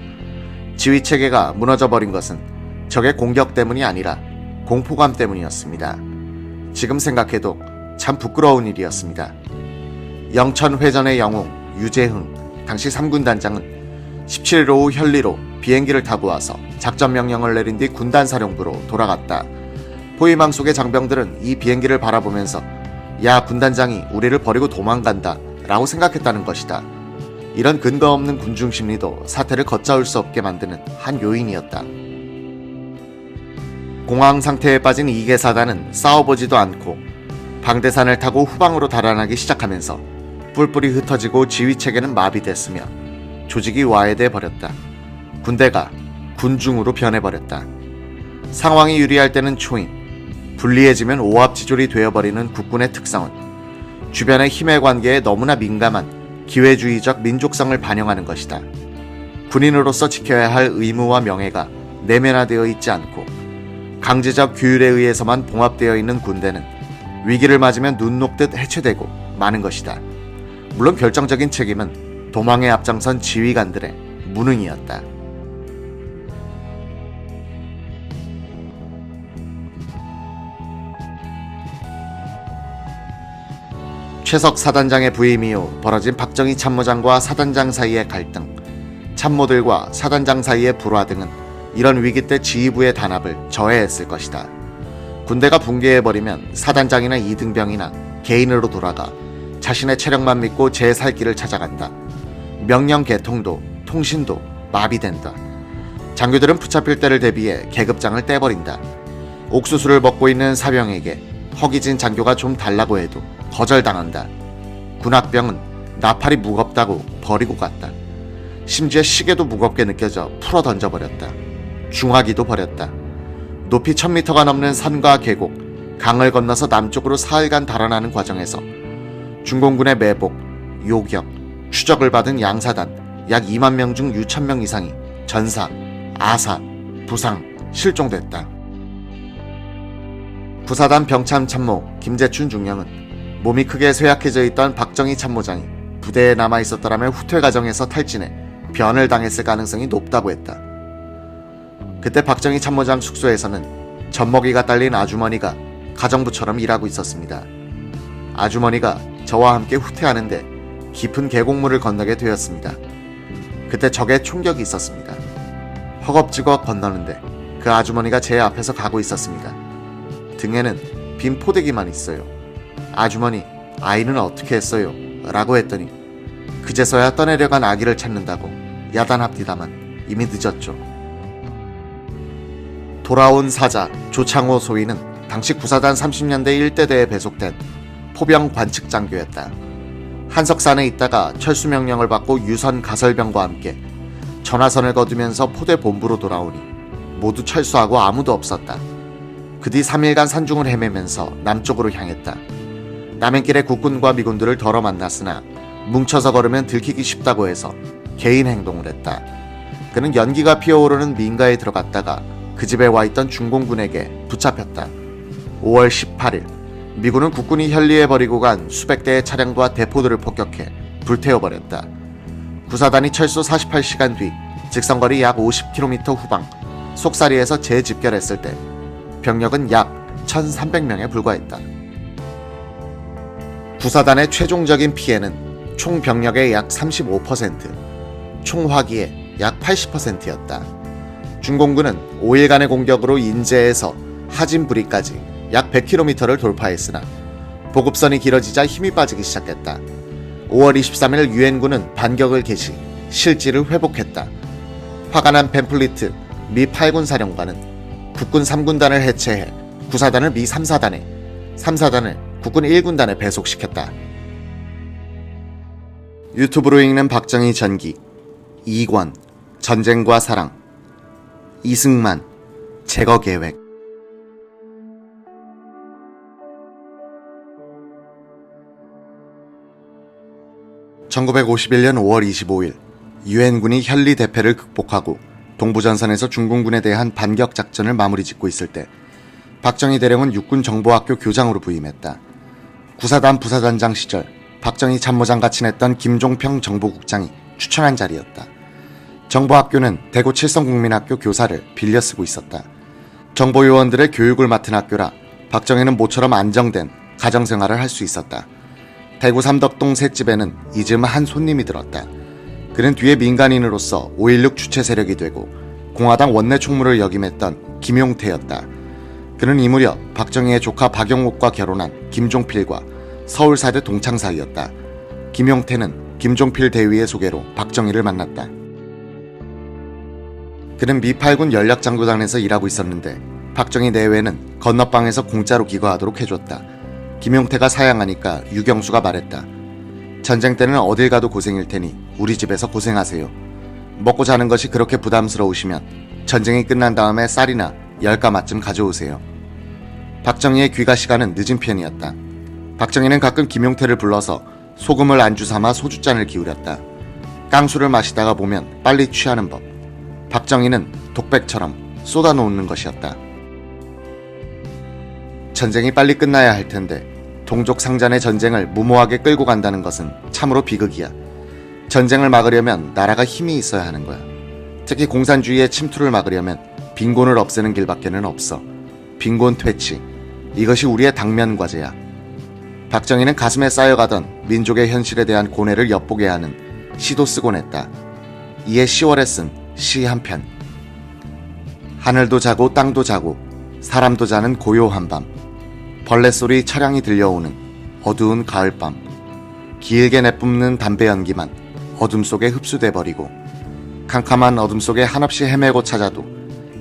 지휘체계가 무너져버린 것은 적의 공격 때문이 아니라 공포감 때문이었습니다. 지금 생각해도 참 부끄러운 일이었습니다. 영천회전의 영웅 유재흥 당시 3군 단장은 17일 오후 현리로 비행기를 타고 와서 작전 명령을 내린 뒤 군단사령부로 돌아갔다. 포위망 속의 장병들은 이 비행기를 바라보면서 야 군단장이 우리를 버리고 도망간다 라고 생각했다는 것이다. 이런 근거 없는 군중 심리도 사태를 걷잡을 수 없게 만드는 한 요인이었다. 공황 상태에 빠진 이계사단은 싸워보지도 않고 방대산을 타고 후방으로 달아나기 시작하면서 뿔뿔이 흩어지고 지휘체계는 마비됐으며 조직이 와해돼 버렸다. 군대가 군중으로 변해버렸다. 상황이 유리할 때는 초임, 불리해지면 오합지졸이 되어버리는 국군의 특성은 주변의 힘의 관계에 너무나 민감한 기회주의적 민족성을 반영하는 것이다. 군인으로서 지켜야 할 의무와 명예가 내면화되어 있지 않고 강제적 규율에 의해서만 봉합되어 있는 군대는 위기를 맞으면 눈 녹듯 해체되고 마는 것이다. 물론 결정적인 책임은 도망에 앞장선 지휘관들의 무능이었다. 최석 사단장의 부임 이후 벌어진 박정희 참모장과 사단장 사이의 갈등, 참모들과 사단장 사이의 불화 등은 이런 위기 때 지휘부의 단합을 저해했을 것이다. 군대가 붕괴해버리면 사단장이나 이등병이나 개인으로 돌아가 자신의 체력만 믿고 제 살 길을 찾아간다. 명령 개통도 통신도 마비된다. 장교들은 붙잡힐 때를 대비해 계급장을 떼버린다. 옥수수를 먹고 있는 사병에게 허기진 장교가 좀 달라고 해도 거절당한다. 군악병은 나팔이 무겁다고 버리고 갔다. 심지어 시계도 무겁게 느껴져 풀어 던져버렸다. 중화기도 버렸다. 높이 1000m가 넘는 산과 계곡, 강을 건너서 남쪽으로 사흘간 달아나는 과정에서 중공군의 매복, 요격, 추적을 받은 양사단 약 2만 명 중 6천 명 이상이 전사, 아사, 부상, 실종됐다. 구사단 병참 참모 김재춘 중령은 몸이 크게 쇠약해져 있던 박정희 참모장이 부대에 남아있었더라면 후퇴 과정에서 탈진해 변을 당했을 가능성이 높다고 했다. 그때 박정희 참모장 숙소에서는 젖먹이가 딸린 아주머니가 가정부처럼 일하고 있었습니다. 아주머니가 저와 함께 후퇴하는데 깊은 계곡물을 건너게 되었습니다. 그때 적의 총격이 있었습니다. 허겁지겁 건너는데 그 아주머니가 제 앞에서 가고 있었습니다. 등에는 빈 포대기만 있어요. 아주머니, 아이는 어떻게 했어요? 라고 했더니 그제서야 떠내려간 아기를 찾는다고 야단합디다만 이미 늦었죠. 돌아온 사자 조창호 소위는 당시 구사단 30년대 1대대에 배속된 포병 관측장교였다. 한석산에 있다가 철수 명령을 받고 유선 가설병과 함께 전화선을 거두면서 포대 본부로 돌아오니 모두 철수하고 아무도 없었다. 그 뒤 3일간 산중을 헤매면서 남쪽으로 향했다. 남행길에 국군과 미군들을 덜어 만났으나 뭉쳐서 걸으면 들키기 쉽다고 해서 개인 행동을 했다. 그는 연기가 피어오르는 민가에 들어갔다가 그 집에 와있던 중공군에게 붙잡혔다. 5월 18일 미군은 국군이 현리해버리고 간 수백 대의 차량과 대포들을 폭격해 불태워버렸다. 구사단이 철수 48시간 뒤 직선거리 약 50km 후방 속사리에서 재집결했을 때 병력은 약 1300명에 불과했다. 구사단의 최종적인 피해는 총 병력의 약 35%, 총 화기의 약 80%였다. 중공군은 5일간의 공격으로 인제에서 하진부리까지 약 100km를 돌파했으나 보급선이 길어지자 힘이 빠지기 시작했다. 5월 23일 유엔군은 반격을 개시, 실지를 회복했다. 화가 난 벤플리트 미 8군 사령관은 국군 3군단을 해체해 구사단을 미 3사단에, 3사단을 국군 1군단에 배속시켰다. 유튜브로 읽는 박정희 전기, 이권, 전쟁과 사랑, 이승만, 제거 계획. 1951년 5월 25일 유엔군이 현리 대패를 극복하고 동부전선에서 중공군에 대한 반격 작전을 마무리 짓고 있을 때 박정희 대령은 육군정보학교 교장으로 부임했다. 구사단 부사단장 시절 박정희 참모장과 친했던 김종평 정보국장이 추천한 자리였다. 정보학교는 대구 칠성국민학교 교사를 빌려 쓰고 있었다. 정보요원들의 교육을 맡은 학교라 박정희는 모처럼 안정된 가정생활을 할 수 있었다. 대구 삼덕동 셋집에는 이즈음 한 손님이 들었다. 그는 뒤에 민간인으로서 5.16 주체 세력이 되고 공화당 원내 총무를 역임했던 김용태였다. 그는 이 무렵 박정희의 조카 박영옥과 결혼한 김종필과 서울사대 동창 사이였다. 김용태는 김종필 대위의 소개로 박정희를 만났다. 그는 미 8군 연락장교단에서 일하고 있었는데 박정희 내외는 건너방에서 공짜로 기거하도록 해줬다. 김용태가 사양하니까 유경수가 말했다. 전쟁 때는 어딜 가도 고생일 테니 우리 집에서 고생하세요. 먹고 자는 것이 그렇게 부담스러우시면 전쟁이 끝난 다음에 쌀이나 10가마쯤 가져오세요. 박정희의 귀가 시간은 늦은 편이었다. 박정희는 가끔 김용태를 불러서 소금을 안주 삼아 소주잔을 기울였다. 깡수를 마시다가 보면 빨리 취하는 법. 박정희는 독백처럼 쏟아놓는 것이었다. 전쟁이 빨리 끝나야 할 텐데 동족 상잔의 전쟁을 무모하게 끌고 간다는 것은 참으로 비극이야. 전쟁을 막으려면 나라가 힘이 있어야 하는 거야. 특히 공산주의의 침투를 막으려면 빈곤을 없애는 길밖에는 없어. 빈곤 퇴치. 이것이 우리의 당면 과제야. 박정희는 가슴에 쌓여가던 민족의 현실에 대한 고뇌를 엿보게 하는 시도 쓰곤 했다. 이에 10월에 쓴 시 한 편. 하늘도 자고 땅도 자고 사람도 자는 고요한 밤. 벌레소리 차량이 들려오는 어두운 가을밤. 길게 내뿜는 담배 연기만 어둠 속에 흡수돼 버리고 캄캄한 어둠 속에 한없이 헤매고 찾아도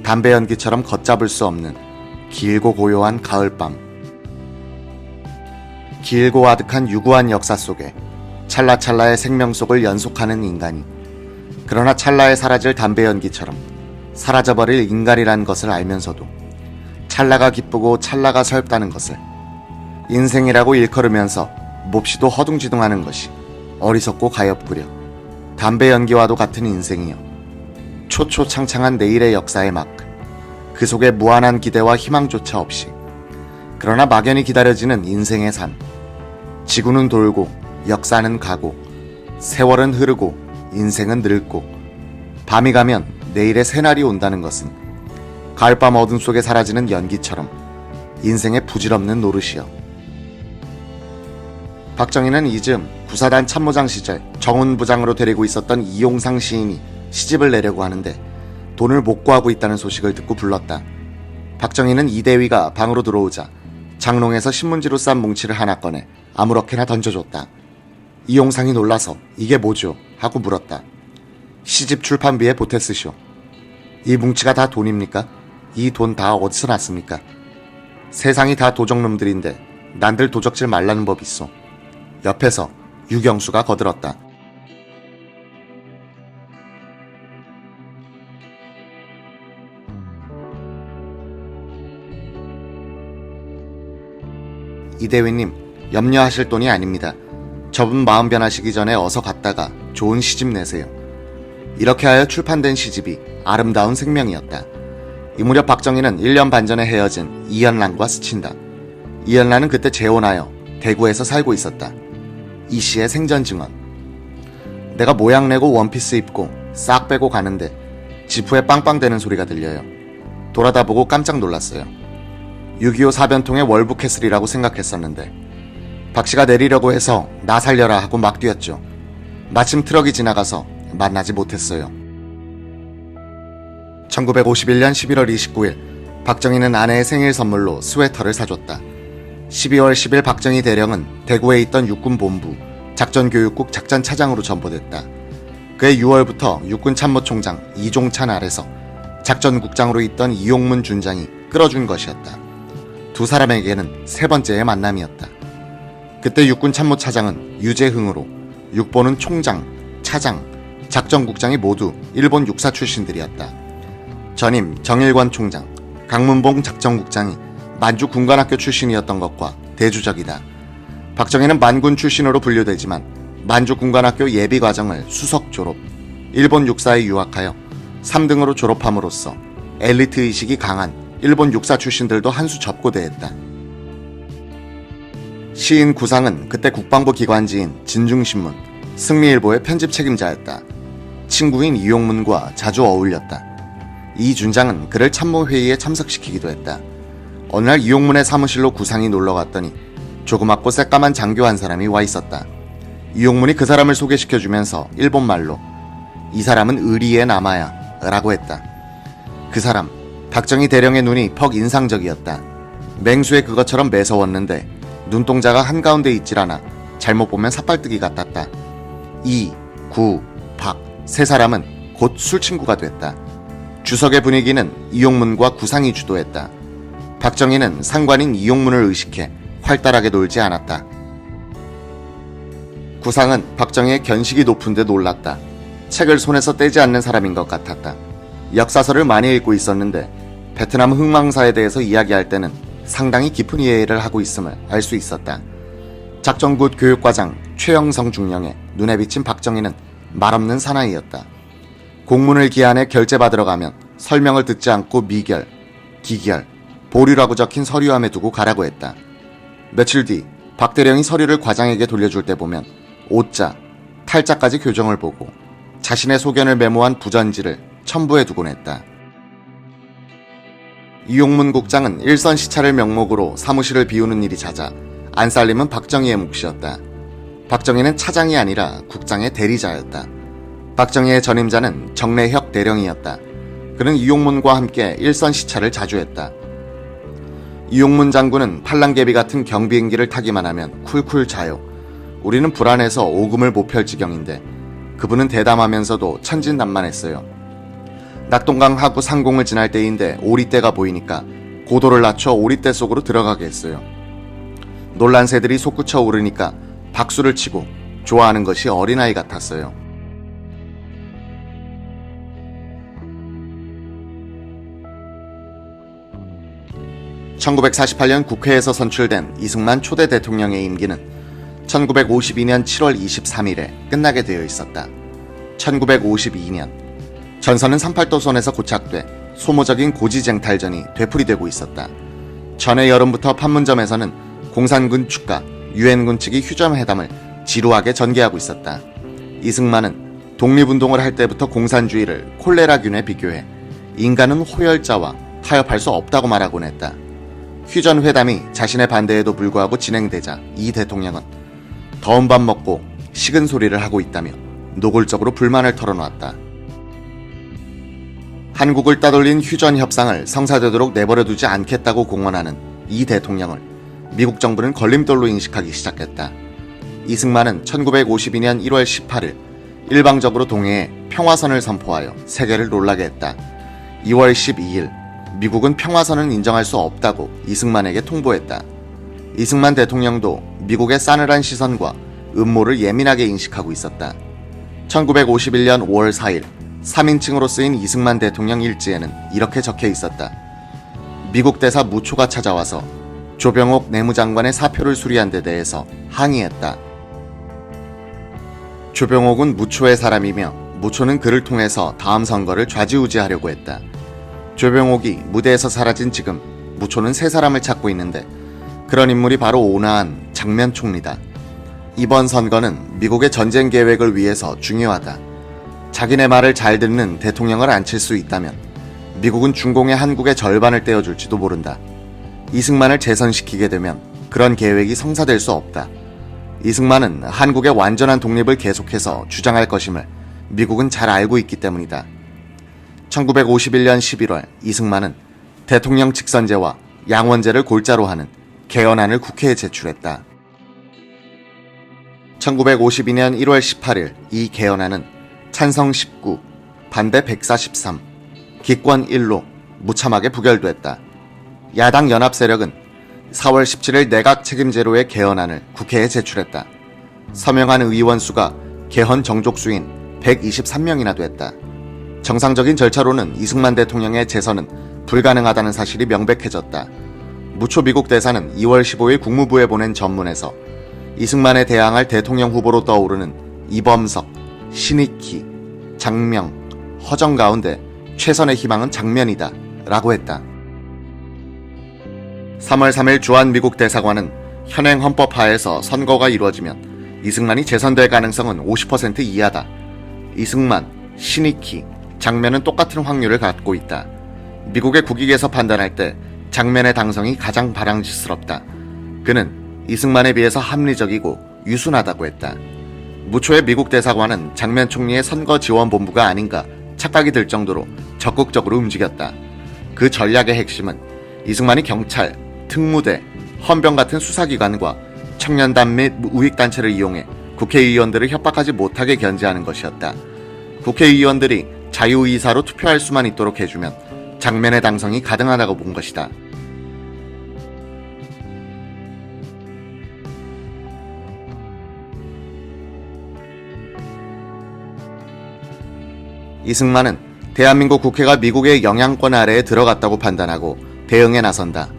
담배 연기처럼 걷잡을 수 없는 길고 고요한 가을밤. 길고 아득한 유구한 역사 속에 찰나찰나의 생명 속을 연속하는 인간이, 그러나 찰나에 사라질 담배 연기처럼 사라져버릴 인간이란 것을 알면서도 찰나가 기쁘고 찰나가 설프다는 것을, 인생이라고 일컬으면서 몹시도 허둥지둥하는 것이 어리석고 가엾구려. 담배 연기와도 같은 인생이여, 초초창창한 내일의 역사의 마크, 그 속에 무한한 기대와 희망조차 없이 그러나 막연히 기다려지는 인생의 삶. 지구는 돌고 역사는 가고 세월은 흐르고 인생은 늙고 밤이 가면 내일의 새날이 온다는 것은 가을밤 어둠 속에 사라지는 연기처럼 인생의 부질없는 노릇이여. 박정희는 이즈음 구사단 참모장 시절 정훈 부장으로 데리고 있었던 이용상 시인이 시집을 내려고 하는데 돈을 못 구하고 있다는 소식을 듣고 불렀다. 박정희는 이대위가 방으로 들어오자 장롱에서 신문지로 싼 뭉치를 하나 꺼내 아무렇게나 던져줬다. 이용상이 놀라서 이게 뭐죠? 하고 물었다. 시집 출판비에 보탰으시오. 이 뭉치가 다 돈입니까? 이 돈 다 어디서 났습니까? 세상이 다 도적놈들인데 난들 도적질 말라는 법 있어. 옆에서 유경수가 거들었다. 이대위님, 염려하실 돈이 아닙니다. 저분 마음 변하시기 전에 어서 갔다가 좋은 시집 내세요. 이렇게 하여 출판된 시집이 아름다운 생명이었다. 이 무렵 박정희는 1년 반 전에 헤어진 이연란과 스친다. 이연란은 그때 재혼하여 대구에서 살고 있었다. 이 씨의 생전 증언. 내가 모양 내고 원피스 입고 싹 빼고 가는데 지프에 빵빵대는 소리가 들려요. 돌아다 보고 깜짝 놀랐어요. 6.25 사변통의 월북캐슬이라고 생각했었는데 박 씨가 내리려고 해서 나 살려라 하고 막 뛰었죠. 마침 트럭이 지나가서 만나지 못했어요. 1951년 11월 29일 박정희는 아내의 생일 선물로 스웨터를 사줬다. 12월 10일 박정희 대령은 대구에 있던 육군본부 작전교육국 작전차장으로 전보됐다. 그해 6월부터 육군참모총장 이종찬 아래서 작전국장으로 있던 이용문 준장이 끌어준 것이었다. 두 사람에게는 세 번째의 만남이었다. 그때 육군참모차장은 유재흥으로, 육보는 총장, 차장, 작전국장이 모두 일본 육사 출신들이었다. 전임 정일권 총장, 강문봉 작전국장이 만주 군관학교 출신이었던 것과 대주적이다. 박정희는 만군 출신으로 분류되지만 만주 군관학교 예비과정을 수석 졸업, 일본 육사에 유학하여 3등으로 졸업함으로써 엘리트 의식이 강한 일본 육사 출신들도 한 수 접고대했다. 시인 구상은 그때 국방부 기관지인 진중신문, 승리일보의 편집 책임자였다. 친구인 이용문과 자주 어울렸다. 이 준장은 그를 참모회의에 참석시키기도 했다. 어느 날 이용문의 사무실로 구상이 놀러갔더니 조그맣고 새까만 장교 한 사람이 와 있었다. 이용문이 그 사람을 소개시켜주면서 일본말로 이 사람은 의리의 남아야 라고 했다. 그 사람, 박정희 대령의 눈이 퍽 인상적이었다. 맹수의 그것처럼 매서웠는데 눈동자가 한가운데 있질 않아 잘못 보면 삿발뜨기 같았다. 이, 구, 박 세 사람은 곧 술친구가 됐다. 주석의 분위기는 이용문과 구상이 주도했다. 박정희는 상관인 이용문을 의식해 활달하게 놀지 않았다. 구상은 박정희의 견식이 높은데 놀랐다. 책을 손에서 떼지 않는 사람인 것 같았다. 역사서를 많이 읽고 있었는데 베트남 흥망사에 대해서 이야기할 때는 상당히 깊은 이해를 하고 있음을 알 수 있었다. 작전굿 교육과장 최영성 중령의 눈에 비친 박정희는 말없는 사나이였다. 공문을 기한에 결제받으러 가면 설명을 듣지 않고 미결, 기결, 보류라고 적힌 서류함에 두고 가라고 했다. 며칠 뒤 박 대령이 서류를 과장에게 돌려줄 때 보면 오자, 탈자까지 교정을 보고 자신의 소견을 메모한 부전지를 첨부해 두곤 했다. 이용문 국장은 일선 시차를 명목으로 사무실을 비우는 일이 잦아 안살림은 박정희의 몫이었다. 박정희는 차장이 아니라 국장의 대리자였다. 박정희의 전임자는 정래혁 대령이었다. 그는 이용문과 함께 일선 시차를 자주 했다. 이용문 장군은 팔랑개비 같은 경비행기를 타기만 하면 쿨쿨 자요. 우리는 불안해서 오금을 못 펼 지경인데 그분은 대담하면서도 천진난만했어요. 낙동강 하구 상공을 지날 때인데 오리떼가 보이니까 고도를 낮춰 오리떼 속으로 들어가게 했어요. 놀란 새들이 솟구쳐 오르니까 박수를 치고 좋아하는 것이 어린아이 같았어요. (1948년) 국회에서 선출된 이승만 초대 대통령의 임기는 1952년 7월 23일에 끝나게 되어 있었다. 1952년 전선은 38도선에서 고착돼 소모적인 고지쟁탈전이 되풀이되고 있었다. 전해 여름부터 판문점에서는 공산군 측과 유엔군 측이 휴전회담을 지루하게 전개하고 있었다. 이승만은 독립운동을 할 때부터 공산주의를 콜레라균에 비교해 인간은 호열자와 타협할 수 없다고 말하곤 했다. 휴전회담이 자신의 반대에도 불구하고 진행되자 이 대통령은 더운 밥 먹고 식은 소리를 하고 있다며 노골적으로 불만을 털어놓았다. 한국을 따돌린 휴전 협상을 성사되도록 내버려두지 않겠다고 공언하는 이 대통령을 미국 정부는 걸림돌로 인식하기 시작했다. 이승만은 1952년 1월 18일 일방적으로 동해에 평화선을 선포하여 세계를 놀라게 했다. 2월 12일 미국은 평화선은 인정할 수 없다고 이승만에게 통보했다. 이승만 대통령도 미국의 싸늘한 시선과 음모를 예민하게 인식하고 있었다. 1951년 5월 4일 3인칭으로 쓰인 이승만 대통령 일지에는 이렇게 적혀 있었다. 미국 대사 무초가 찾아와서 조병옥 내무장관의 사표를 수리한 데 대해서 항의했다. 조병옥은 무초의 사람이며 무초는 그를 통해서 다음 선거를 좌지우지하려고 했다. 조병옥이 무대에서 사라진 지금 무초는 세 사람을 찾고 있는데 그런 인물이 바로 온화한 장면 총리다. 이번 선거는 미국의 전쟁 계획을 위해서 중요하다. 자기네 말을 잘 듣는 대통령을 앉힐 수 있다면 미국은 중공의 한국의 절반을 떼어줄지도 모른다. 이승만을 재선시키게 되면 그런 계획이 성사될 수 없다. 이승만은 한국의 완전한 독립을 계속해서 주장할 것임을 미국은 잘 알고 있기 때문이다. 1951년 11월 이승만은 대통령 직선제와 양원제를 골자로 하는 개헌안을 국회에 제출했다. 1952년 1월 18일 이 개헌안은 찬성 19, 반대 143, 기권 1로 무참하게 부결됐다. 야당 연합세력은 4월 17일 내각 책임제로의 개헌안을 국회에 제출했다. 서명한 의원 수가 개헌 정족수인 123명이나 됐다. 정상적인 절차로는 이승만 대통령의 재선은 불가능하다는 사실이 명백해졌다. 무초 미국 대사는 2월 15일 국무부에 보낸 전문에서 이승만에 대항할 대통령 후보로 떠오르는 이범석, 신익희, 장명, 허정 가운데 최선의 희망은 장면이다 라고 했다. 3월 3일 주한 미국 대사관은 현행 헌법 하에서 선거가 이루어지면 이승만이 재선될 가능성은 50% 이하다. 이승만, 신익희, 장면은 똑같은 확률을 갖고 있다. 미국의 국익에서 판단할 때 장면의 당성이 가장 바람직스럽다. 그는 이승만에 비해서 합리적이고 유순하다고 했다. 무초의 미국 대사관은 장면 총리의 선거 지원 본부가 아닌가 착각이 들 정도로 적극적으로 움직였다. 그 전략의 핵심은 이승만이 경찰, 특무대, 헌병 같은 수사기관과 청년단 및 우익단체를 이용해 국회의원들을 협박하지 못하게 견제하는 것이었다. 국회의원들이 자유의사로 투표할 수만 있도록 해주면 장면의 당성이 가능하다고 본 것이다. 이승만은 대한민국 국회가 미국의 영향권 아래에 들어갔다고 판단하고 대응에 나선다.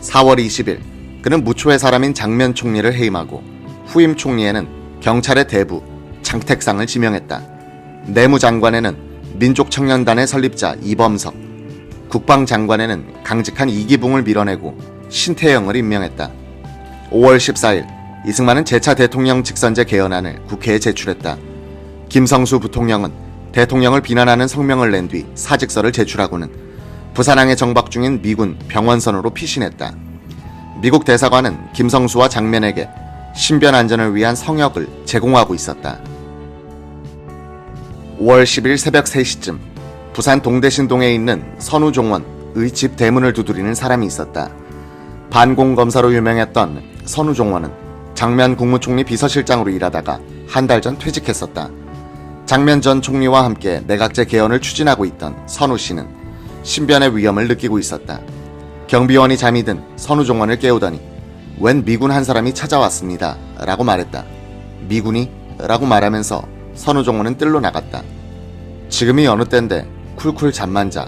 4월 20일 그는 무초의 사람인 장면 총리를 해임하고 후임 총리에는 경찰의 대부 장택상을 지명했다. 내무장관에는 민족청년단의 설립자 이범석, 국방장관에는 강직한 이기붕을 밀어내고 신태영을 임명했다. 5월 14일 이승만은 제4 대통령 직선제 개헌안을 국회에 제출했다. 김성수 부통령은 대통령을 비난하는 성명을 낸 뒤 사직서를 제출하고는 부산항에 정박 중인 미군 병원선으로 피신했다. 미국 대사관은 김성수와 장면에게 신변 안전을 위한 성역을 제공하고 있었다. 5월 10일 새벽 3시쯤 부산 동대신동에 있는 선우종원의 집 대문을 두드리는 사람이 있었다. 반공검사로 유명했던 선우종원은 장면 국무총리 비서실장으로 일하다가 한 달 전 퇴직했었다. 장면 전 총리와 함께 내각제 개헌을 추진하고 있던 선우 씨는 신변의 위험을 느끼고 있었다. 경비원이 잠이 든 선우종원을 깨우더니 웬 미군 한 사람이 찾아왔습니다 라고 말했다. 미군이 라고 말하면서 선우종호는 뜰로 나갔다. 지금이 어느 때인데 쿨쿨 잠만 자.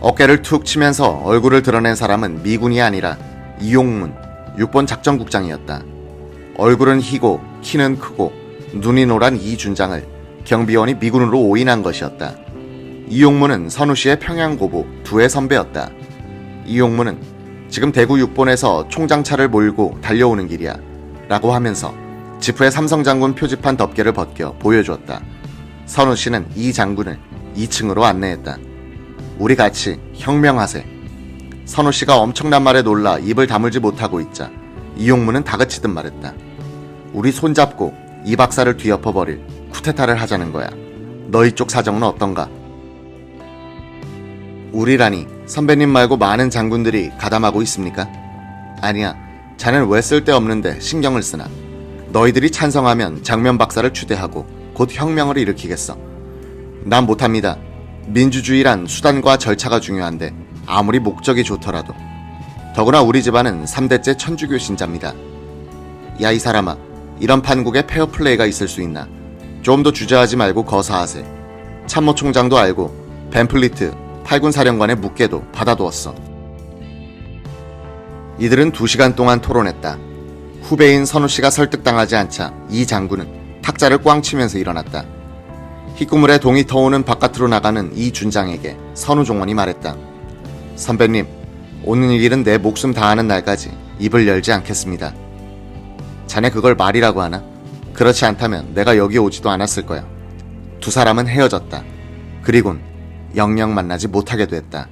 어깨를 툭 치면서 얼굴을 드러낸 사람은 미군이 아니라 이용문 6번 작전국장이었다. 얼굴은 희고 키는 크고 눈이 노란 이 준장을 경비원이 미군으로 오인한 것이었다. 이용문은 선우씨의 평양고부 두의 선배였다. 이용문은 지금 대구 6본에서 총장차를 몰고 달려오는 길이야 라고 하면서 지프의 삼성장군 표지판 덮개를 벗겨 보여주었다. 선우씨는 이 장군을 2층으로 안내했다. 우리 같이 혁명하세. 선우씨가 엄청난 말에 놀라 입을 다물지 못하고 있자 이용문은 다그치듯 말했다. 우리 손잡고 이 박사를 뒤엎어버릴 쿠데타를 하자는 거야. 너희 쪽 사정은 어떤가? 우리라니 선배님 말고 많은 장군들이 가담하고 있습니까? 아니야. 자넨 왜 쓸데없는데 신경을 쓰나. 너희들이 찬성하면 장면 박사를 추대하고 곧 혁명을 일으키겠어. 난 못합니다. 민주주의란 수단과 절차가 중요한데 아무리 목적이 좋더라도. 더구나 우리 집안은 3대째 천주교 신자입니다. 야 이 사람아, 이런 판국에 페어플레이가 있을 수 있나. 좀 더 주저하지 말고 거사하세. 참모총장도 알고 벤플리트 8군 사령관의 묵계도 받아두었어. 이들은 2시간 동안 토론했다. 후배인 선우씨가 설득당하지 않자 이 장군은 탁자를 꽝 치면서 일어났다. 희구물에 동이 터오는 바깥으로 나가는 이 준장에게 선우종원이 말했다. 선배님, 오늘 일은 내 목숨 다하는 날까지 입을 열지 않겠습니다. 자네 그걸 말이라고 하나? 그렇지 않다면 내가 여기 오지도 않았을 거야. 두 사람은 헤어졌다. 그리곤 영영 만나지 못하게 됐다.